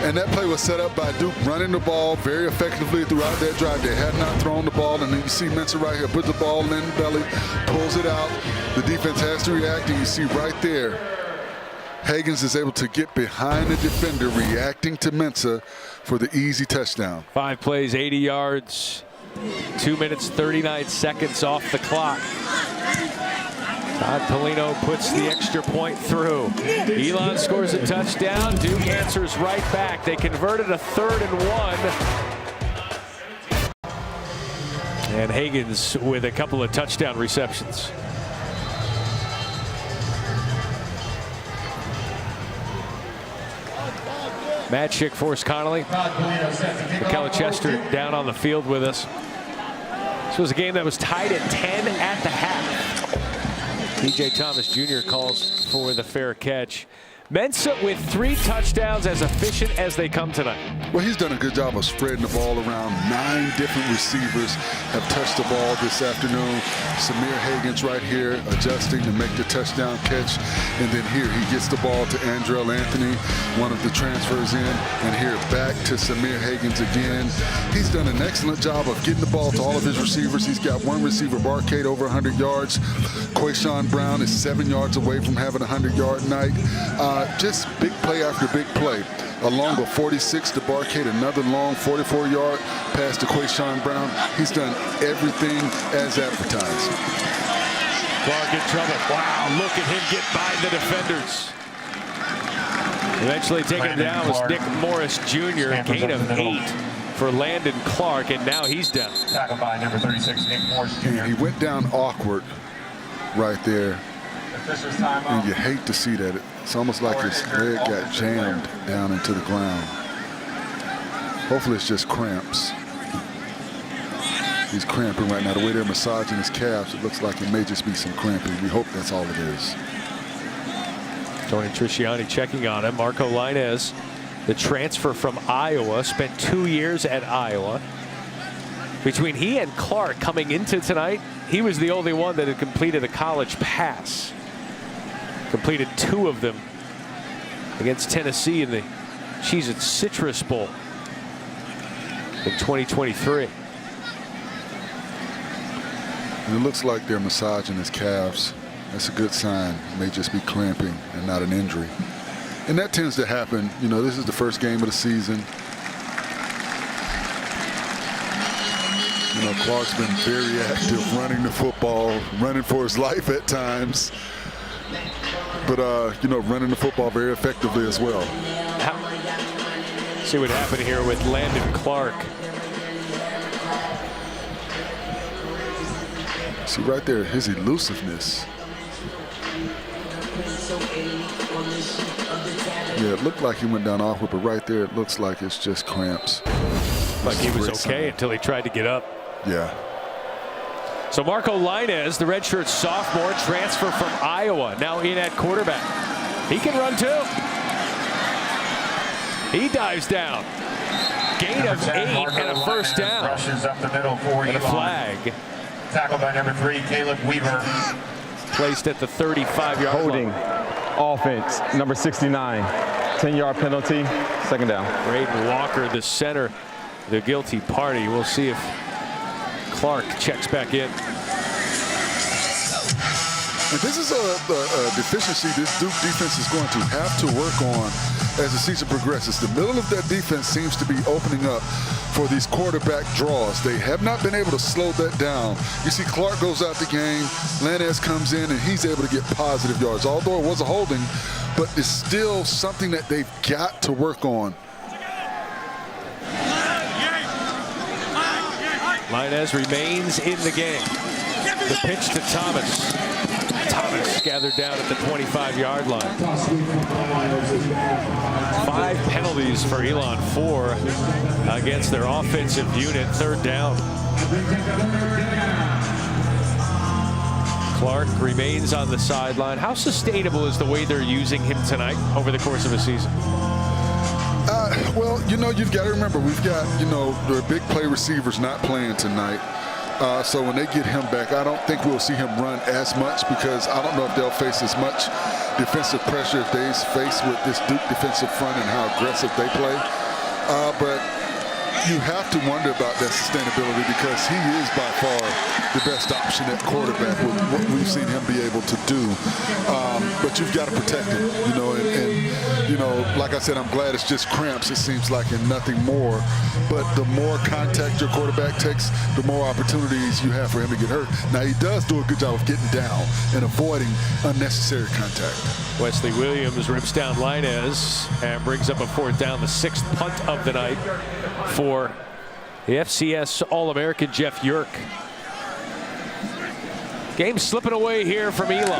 And that play was set up by Duke running the ball very effectively throughout that drive. They had not thrown the ball, and then you see Mensah right here, put the ball in the belly, pulls it out. The defense has to react, and you see right there, Higgins is able to get behind the defender, reacting to Mensah for the easy touchdown. 5 plays, 80 yards, 2 minutes, 39 seconds off the clock. Todd Polino puts the extra point through. Elon scores a touchdown. Duke answers right back. They converted a 3rd and 1. And Higgins with a couple of touchdown receptions. Matt Schick, Forrest Connolly, McKellar Chester down on the field with us. This was a game that was tied at 10 at the half. DJ Thomas Jr. calls for the fair catch. Mensah with 3 touchdowns, as efficient as they come tonight. Well, he's done a good job of spreading the ball around. 9 different receivers have touched the ball this afternoon. Samir Higgins right here adjusting to make the touchdown catch. And then here he gets the ball to Andrell Anthony, one of the transfers in. And here back to Samir Higgins again. He's done an excellent job of getting the ball to all of his receivers. He's got one receiver, Barcade, over 100 yards. Quayshawn Brown is 7 yards away from having a 100-yard night. Just big play after big play. A long of 46 to Barcade, another long 44-yard pass to Quayshawn Brown. He's done everything as advertised. Clark in trouble. Wow, look at him get by the defenders. Eventually taken down was Nick Morris Jr. A gain of 8 for Landon Clark, and now he's down. Tackled by number 36, Nick Morris Jr. He went down awkward right there. And you hate to see that. It's almost like his leg got jammed down into the ground. Hopefully it's just cramps. He's cramping right now. The way they're massaging his calves, it looks like it may just be some cramping. We hope that's all it is. Tony Trisciani checking on him. Marco Linez, the transfer from Iowa, spent 2 years at Iowa. Between he and Clark coming into tonight, he was the only one that had completed a college pass. Completed 2 of them against Tennessee in the Cheez-It Citrus Bowl in 2023. And it looks like they're massaging his calves. That's a good sign. It may just be clamping and not an injury. And that tends to happen. You know, this is the first game of the season. You know, Clark's been very active running the football, running for his life at times. But, you know, running the football very effectively as well. See what happened here with Landon Clark. See right there, his elusiveness. Yeah, it looked like he went down awkward, but right there it looks like it's just cramps. Like he was okay until he tried to get up. Yeah. So Marco Linez, the redshirt sophomore, transfer from Iowa, now in at quarterback. He can run too. He dives down. Gain of 8 and a first down. Rushes up the middle for and a Elon. flag. Tackled by number 3, Caleb Weaver. Placed at the 35-yard Holding offense, number 69. 10-yard penalty, 2nd down. Braden Walker, the center, the guilty party. We'll see if Clark checks back in. And this is a deficiency this Duke defense is going to have to work on as the season progresses. The middle of that defense seems to be opening up for these quarterback draws. They have not been able to slow that down. You see Clark goes out the game, Linez comes in, and he's able to get positive yards. Although it was a holding, but it's still something that they've got to work on. Linez remains in the game. The pitch to Thomas. Thomas gathered down at the 25-yard line. 5 penalties for Elon, 4 against their offensive unit. 3rd down. Clark remains on the sideline. How sustainable is the way they're using him tonight over the course of a season? Well, you know, you've got to remember, we've got, you know, the big play receivers not playing tonight. So when they get him back, I don't think we'll see him run as much because I don't know if they'll face as much defensive pressure if they face with this Duke defensive front and how aggressive they play. But you have to wonder about that sustainability because he is by far the best option at quarterback with what we've we've seen him be able to do. But you've got to protect him, you know, and you know, like I said, I'm glad it's just cramps, it seems like, and nothing more. But the more contact your quarterback takes, the more opportunities you have for him to get hurt. Now, he does do a good job of getting down and avoiding unnecessary contact. Wesley Williams rips down Linez and brings up a 4th down, the 6th punt of the night for the FCS All-American Jeff Yerk. Game slipping away here from Elon.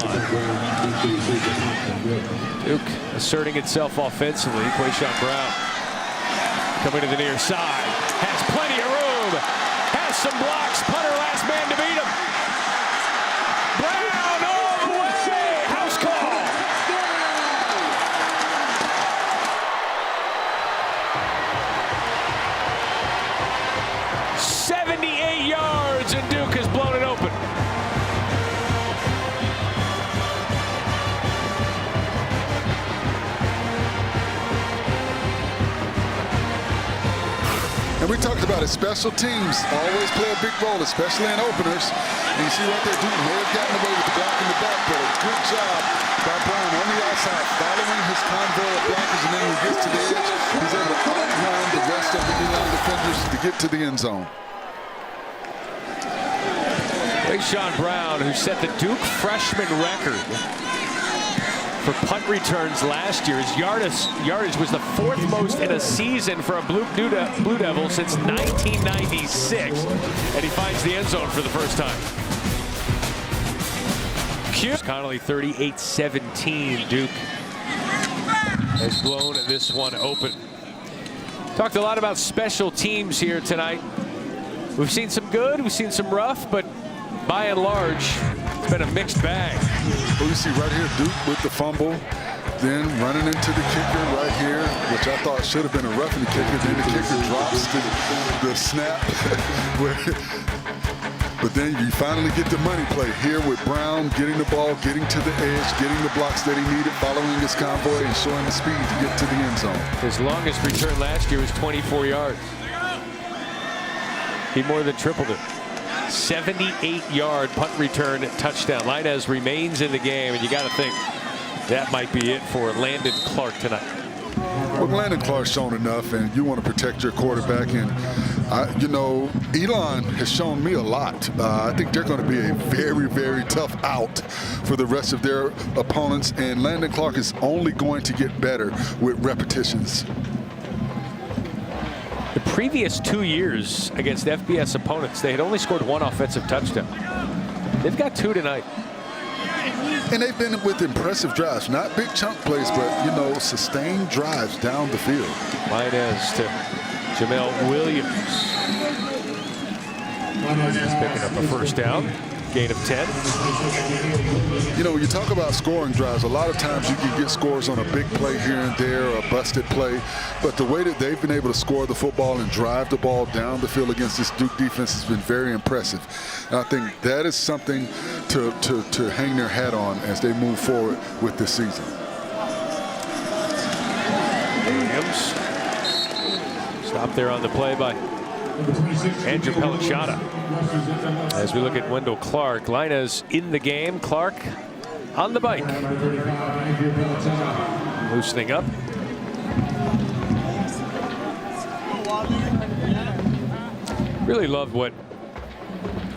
Duke asserting itself offensively. Quayshawn Brown coming to the near side. Has plenty of room. Has some blocks. Punter last man to beat him. Brown all the way. House call. "78 yards and Duke has blown it open." And we talked about it. Special teams always play a big role, especially in openers. And you see right there, Duke may have gotten away with the block in the back, but a good job by Brown on the outside, following his convoy of blockers, and then when he gets to the edge, he's able to outrun the rest of the Elon defenders to get to the end zone. Quayshawn Brown, who set the Duke freshman record for punt returns last year. His yardage was the 4th most in a season for a Blue Devil since 1996. And he finds the end zone for the first time. Connolly 38-17. Duke has blown this one open. Talked a lot about special teams here tonight. We've seen some good, we've seen some rough, but by and large, it's been a mixed bag. Well, you see right here, Duke with the fumble, then running into the kicker right here, which I thought should have been a roughing the kicker. Then the kicker drops the snap. But then you finally get the money play here with Brown getting the ball, getting to the edge, getting the blocks that he needed, following his convoy, and showing the speed to get to the end zone. His longest return last year was 24 yards. He more than tripled it. 78-yard punt return touchdown. Linez remains in the game, and you got to think that might be it for Landon Clark tonight. Well, Landon Clark's shown enough, and you want to protect your quarterback. And, you know, Elon has shown me a lot. I think they're going to be a very, very tough out for the rest of their opponents. And Landon Clark is only going to get better with repetitions. The previous 2 years against FBS opponents, they had only scored 1 offensive touchdown. They've got 2 tonight. And they've been with impressive drives, not big chunk plays, but, you know, sustained drives down the field. Linez to Jamel Williams. He's picking up a 1st down. Gain of 10. You know, when you talk about scoring drives, a lot of times you can get scores on a big play here and there or a busted play. But the way that they've been able to score the football and drive the ball down the field against this Duke defense has been very impressive. And I think that is something to hang their hat on as they move forward with this season. Williams. Stop there on the play by Andrew Pellicciata. As we look at Wendell Clark, Linez in the game. Clark on the bike. Loosening up. Really loved what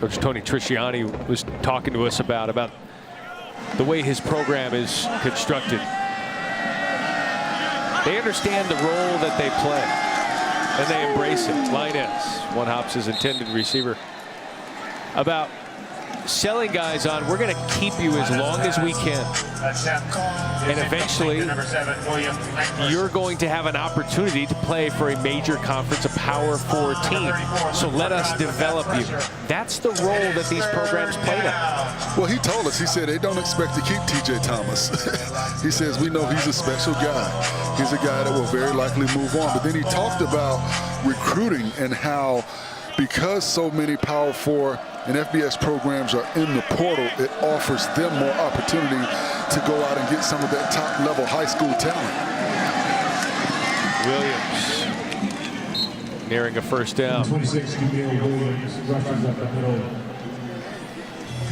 Coach Tony Trisciani was talking to us about the way his program is constructed. They understand the role that they play, and they embrace it. Linez one-hops his intended receiver. About selling guys on, we're going to keep you as long as we can. And eventually, you're going to have an opportunity to play for a major conference, a Power 4 team. So let us develop you. That's the role that these programs play now. Well, he told us, he said they don't expect to keep T.J. Thomas. He says, we know he's a special guy. He's a guy that will very likely move on. But then he talked about recruiting and how, because so many Power 4 and FBS programs are in the portal, it offers them more opportunity to go out and get some of that top-level high school talent. Williams nearing a 1st down. 26, Williams rushes up the middle.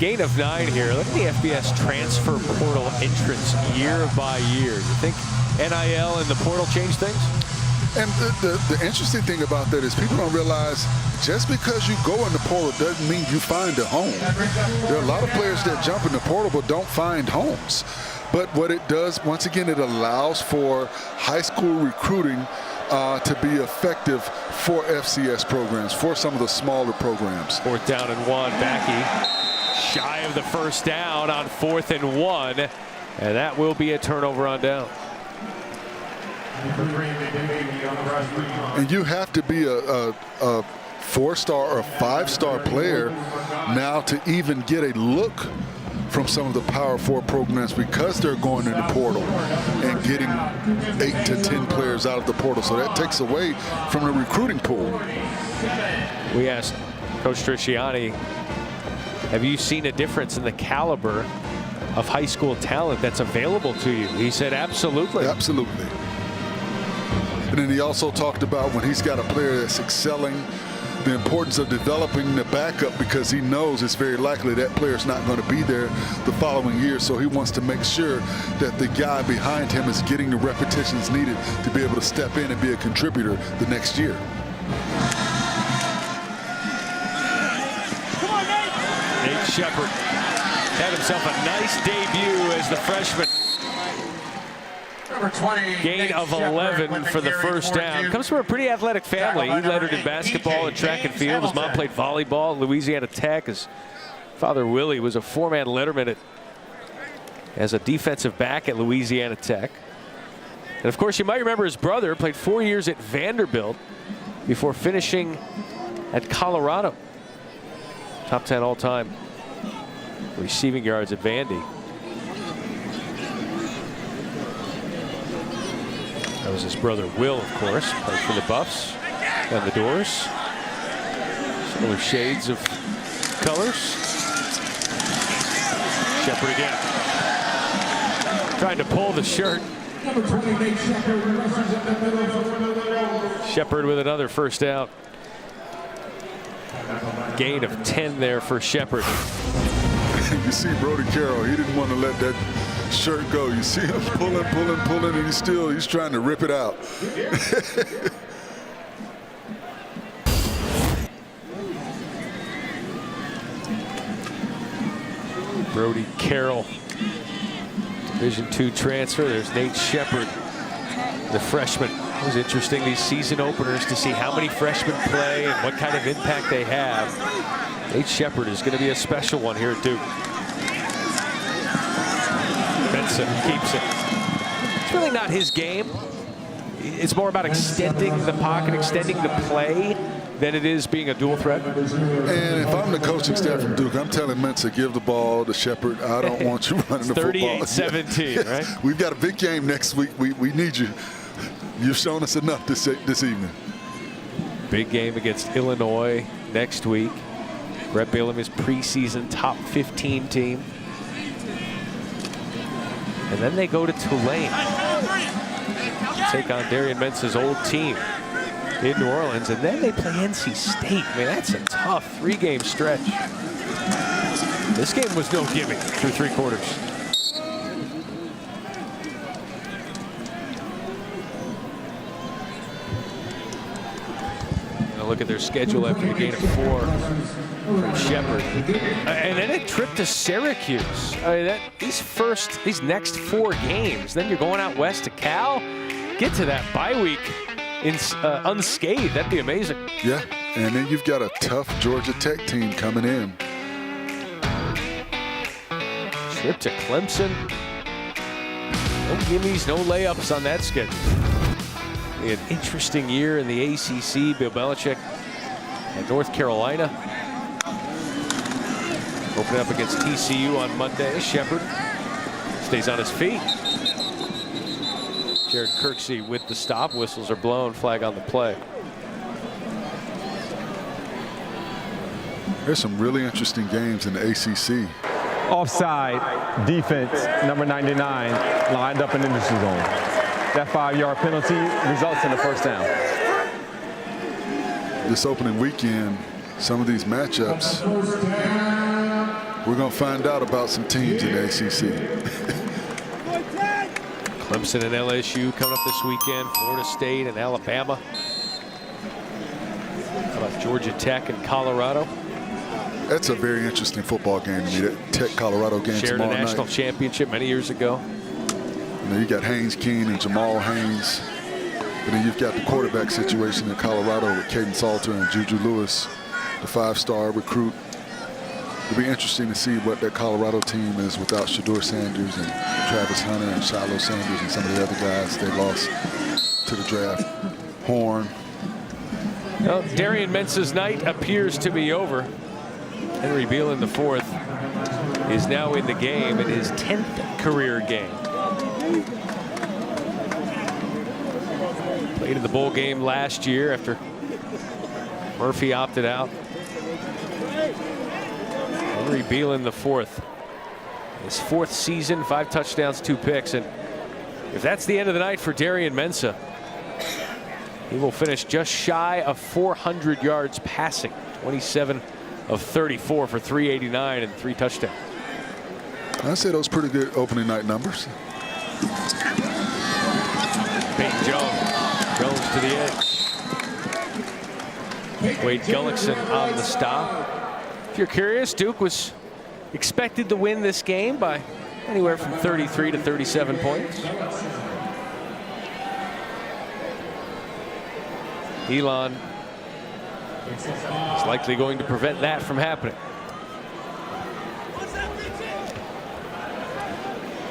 Gain of 9 here. Look at the FBS transfer portal entrance year by year. You think NIL and the portal change things? And the interesting thing about that is people don't realize just because you go in the portal doesn't mean you find a home. There are a lot of players that jump in the portal but don't find homes. But what it does, once again, it allows for high school recruiting to be effective for FCS programs, for some of the smaller programs. 4th down and 1. Backey shy of the first down on 4th and 1. And that will be a turnover on down. And you have to be a 4-star or 5-star player now to even get a look from some of the Power 4 programs because they're going in the portal and getting 8 to 10 players out of the portal. So that takes away from the recruiting pool. We asked Coach Trisciani, have you seen a difference in the caliber of high school talent that's available to you? He said, absolutely. Absolutely. And then he also talked about when he's got a player that's excelling, the importance of developing the backup because he knows it's very likely that player's not going to be there the following year. So he wants to make sure that the guy behind him is getting the repetitions needed to be able to step in and be a contributor the next year. Nate Shepard had himself a nice debut as the freshman. Gain of 11 for the first down. Comes from a pretty athletic family. He lettered in basketball and track and field. His mom played volleyball at Louisiana Tech. His father, Willie, was a 4-man letterman as a defensive back at Louisiana Tech. And, of course, you might remember his brother played 4 years at Vanderbilt before finishing at Colorado. Top 10 all-time receiving yards at Vandy. That was his brother Will, of course, played for the Buffs and the Doors. Similar shades of colors. Shepard again. Trying to pull the shirt. Shepard with another first down. Gain of 10 there for Shepard. You see Brody Carroll, he didn't want to let that shirt go. You see him pulling, and he's trying to rip it out. Brody Carroll, Division II transfer. There's Nate Shepard, the freshman. It was interesting, these season openers, to see how many freshmen play and what kind of impact they have. Nate Shepard is going to be a special one here at Duke. Benson keeps it. It's really not his game. It's more about extending the pocket, extending the play, than it is being a dual threat. And if I'm the coaching staff from Duke, I'm telling Mensa, give the ball to Shepard. I don't want you running the football. 38-17, right? We've got a big game next week. We need you. You've shown us enough this evening. Big game against Illinois next week. Brett Bielema's preseason top 15 team. And then they go to Tulane. Take on Darian Mensa's old team in New Orleans. And then they play NC State. I mean, that's a tough 3-game stretch. This game was no gimmick through 3 quarters. Look at their schedule after the gain of 4 from Shepard. And then a trip to Syracuse. I mean, these next 4 games, then you're going out west to Cal. Get to that bye week unscathed. That'd be amazing. Yeah, and then you've got a tough Georgia Tech team coming in. Trip to Clemson. No gimmies, no layups on that schedule. An interesting year in the ACC. Bill Belichick at North Carolina. Opening up against TCU on Monday. Shepard stays on his feet. Jared Kirksey with the stop. Whistles are blown. Flag on the play. There's some really interesting games in the ACC. Offside defense, number 99, lined up in the neutral zone. That 5-yard penalty results in a first down. This opening weekend, some of these matchups We're going to find out about some teams in the ACC. Clemson and LSU coming up this weekend. Florida State and Alabama. How about Georgia Tech and Colorado? That's a very interesting football game to me. That Tech-Colorado game Shared tomorrow a national night. championship many years ago. You got Haynes King and Jamal Haynes. But then you've got the quarterback situation in Colorado with Caden Salter and Juju Lewis, the 5-star recruit. It'll be interesting to see what that Colorado team is without Shedeur Sanders and Travis Hunter and Shiloh Sanders and some of the other guys they lost to the draft. Horn. Well, Darian Mensah's night appears to be over. Henry Beal in the 4th is now in the game in his 10th career game. Played in the bowl game last year after Murphy opted out. Henry Beal in the 4th. His 4th season, 5 touchdowns, 2 picks. And if that's the end of the night for Darian Mensah, he will finish just shy of 400 yards passing. 27 of 34 for 389 and 3 touchdowns. I say those pretty good opening night numbers. Peyton Jones. Jones to the edge. Wade Gullickson on the stop. If you're curious, Duke was expected to win this game by anywhere from 33 to 37 points. Elon is likely going to prevent that from happening.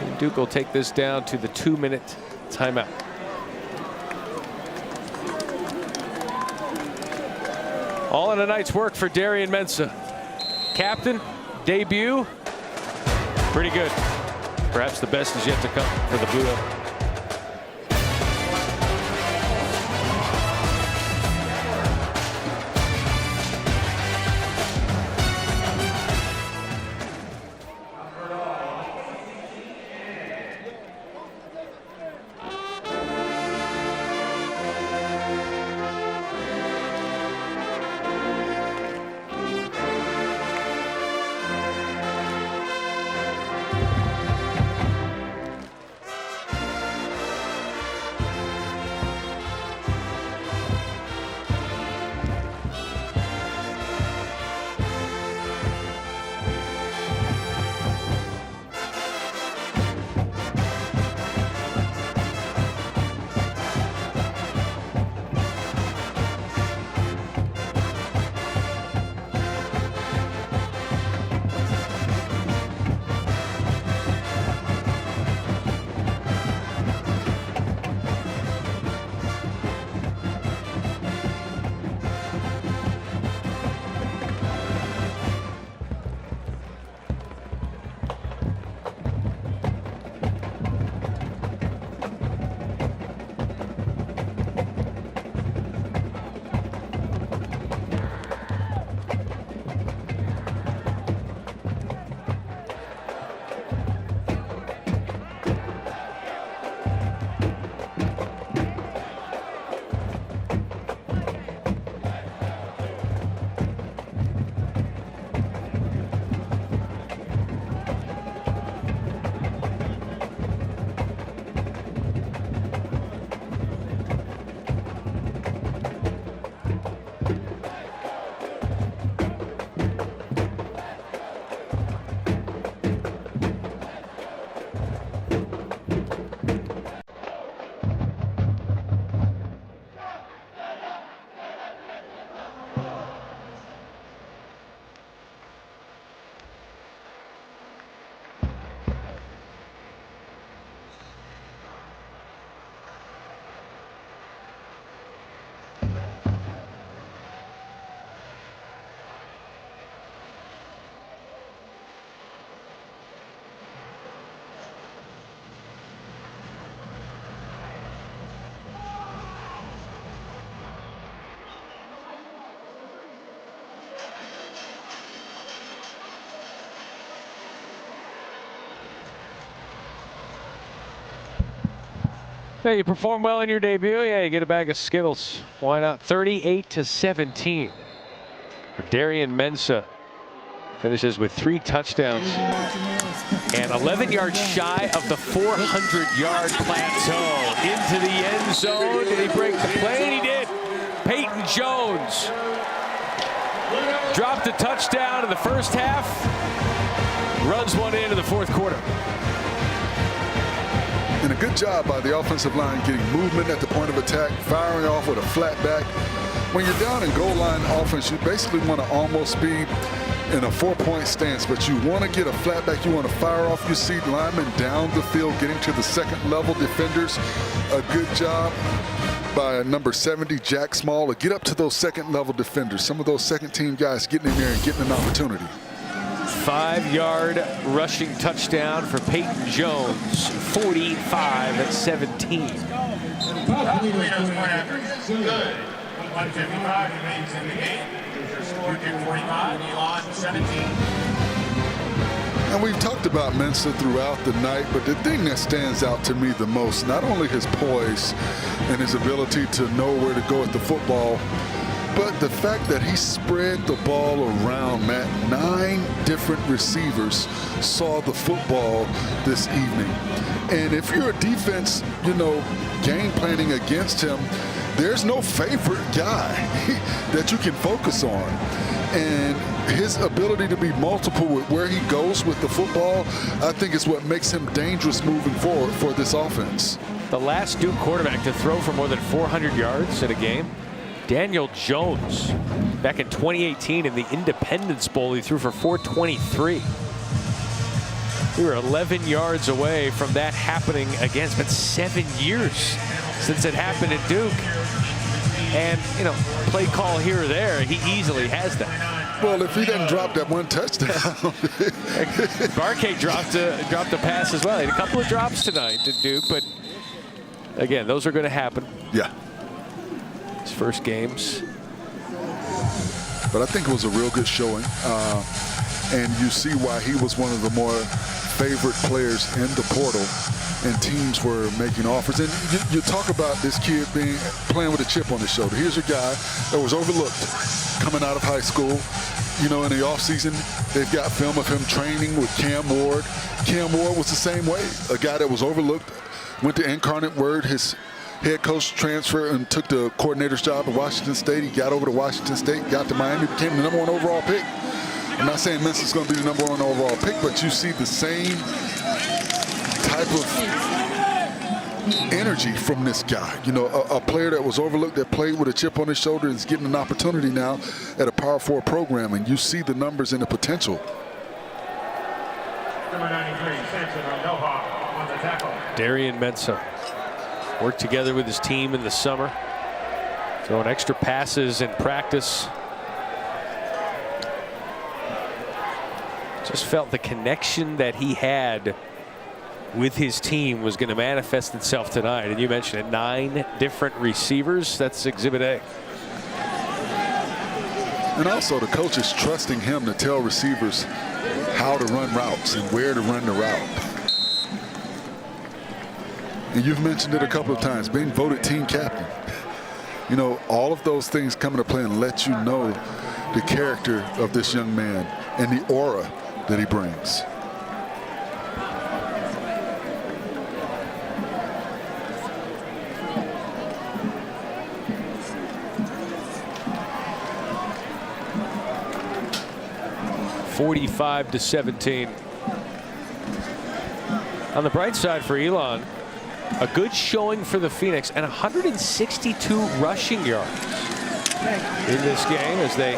And Duke will take this down to the 2-minute timeout. All in a night's work for Darian Mensah. Captain, debut, pretty good. Perhaps the best is yet to come for the Blue Devils. Hey, you perform well in your debut, yeah, you get a bag of Skittles. Why not? 38-17 for Darian Mensah. Finishes with 3 touchdowns and 11 yards shy of the 400-yard plateau. Into the end zone. Did he break the play? And he did. Peyton Jones dropped a touchdown in the first half. Runs one into the fourth quarter. And a good job by the offensive line getting movement at the point of attack, firing off with a flat back. When you're down in goal line offense, you basically want to almost be in a 4-point stance, but you want to get a flat back. You want to fire off. You see linemen down the field getting to the second level defenders. A good job by number 70, Jack Small, to get up to those second level defenders. Some of those second team guys getting in there and getting an opportunity. 5-yard rushing touchdown for Peyton Jones, 45-17. Good. 155 remains in the game. Your score, Duke 45, Elon 17. And we've talked about Mensah throughout the night, but the thing that stands out to me the most, not only his poise and his ability to know where to go at the football, but the fact that he spread the ball around, Matt. 9 different receivers saw the football this evening. And if you're a defense, game planning against him, there's no favorite guy that you can focus on. And his ability to be multiple with where he goes with the football, I think is what makes him dangerous moving forward for this offense. The last Duke quarterback to throw for more than 400 yards in a game, Daniel Jones. Back in 2018 in the Independence Bowl, he threw for 423. We were 11 yards away from that happening again. It's been 7 years since it happened at Duke. And, play call here or there, he easily has that. Well, if he doesn't drop that one touchdown. Barkay dropped a pass as well. He had a couple of drops tonight to Duke, but again, those are going to happen. Yeah. His first games. But I think it was a real good showing. And you see why he was one of the more favorite players in the portal, and teams were making offers. And you talk about this kid playing with a chip on his shoulder. Here's a guy that was overlooked coming out of high school. In the offseason, they've got film of him training with Cam Ward. Cam Ward was the same way, a guy that was overlooked, went to Incarnate Word, his head coach transferred and took the coordinator's job at Washington State. He got over to Washington State, got to Miami, became the #1 overall pick. I'm not saying Mensah's going to be the #1 overall pick, but you see the same type of energy from this guy. A player that was overlooked, that played with a chip on his shoulder, is getting an opportunity now at a Power 4 program, and you see the numbers and the potential. Number 93, Samson Aloha on the tackle. Darian Mensah worked together with his team in the summer, throwing extra passes in practice. Just felt the connection that he had with his team was going to manifest itself tonight. And you mentioned it, 9 different receivers. That's Exhibit A. And also the coach is trusting him to tell receivers how to run routes and where to run the route. And you've mentioned it a couple of times, being voted team captain. All of those things come into play and let you know the character of this young man and the aura that he brings. (45-17). On the bright side for Elon, a good showing for the Phoenix and 162 rushing yards in this game as they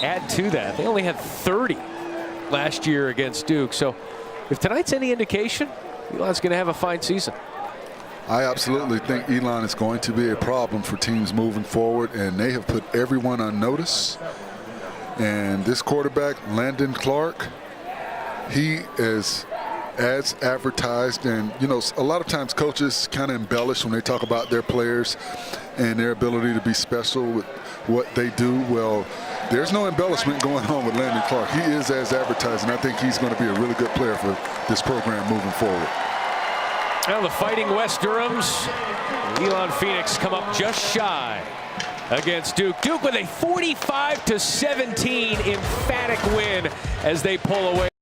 add to that. They only had 30 last year against Duke. So if tonight's any indication, Elon's going to have a fine season. I absolutely think Elon is going to be a problem for teams moving forward, and they have put everyone on notice. And this quarterback, Landon Clark, he is as advertised. And, a lot of times coaches kind of embellish when they talk about their players and their ability to be special with what they do. Well, there's no embellishment going on with Landon Clark. He is as advertised, and I think he's going to be a really good player for this program moving forward. Well, the Fighting West Durhams, Elon Phoenix come up just shy against Duke. Duke with a 45-17 emphatic win as they pull away.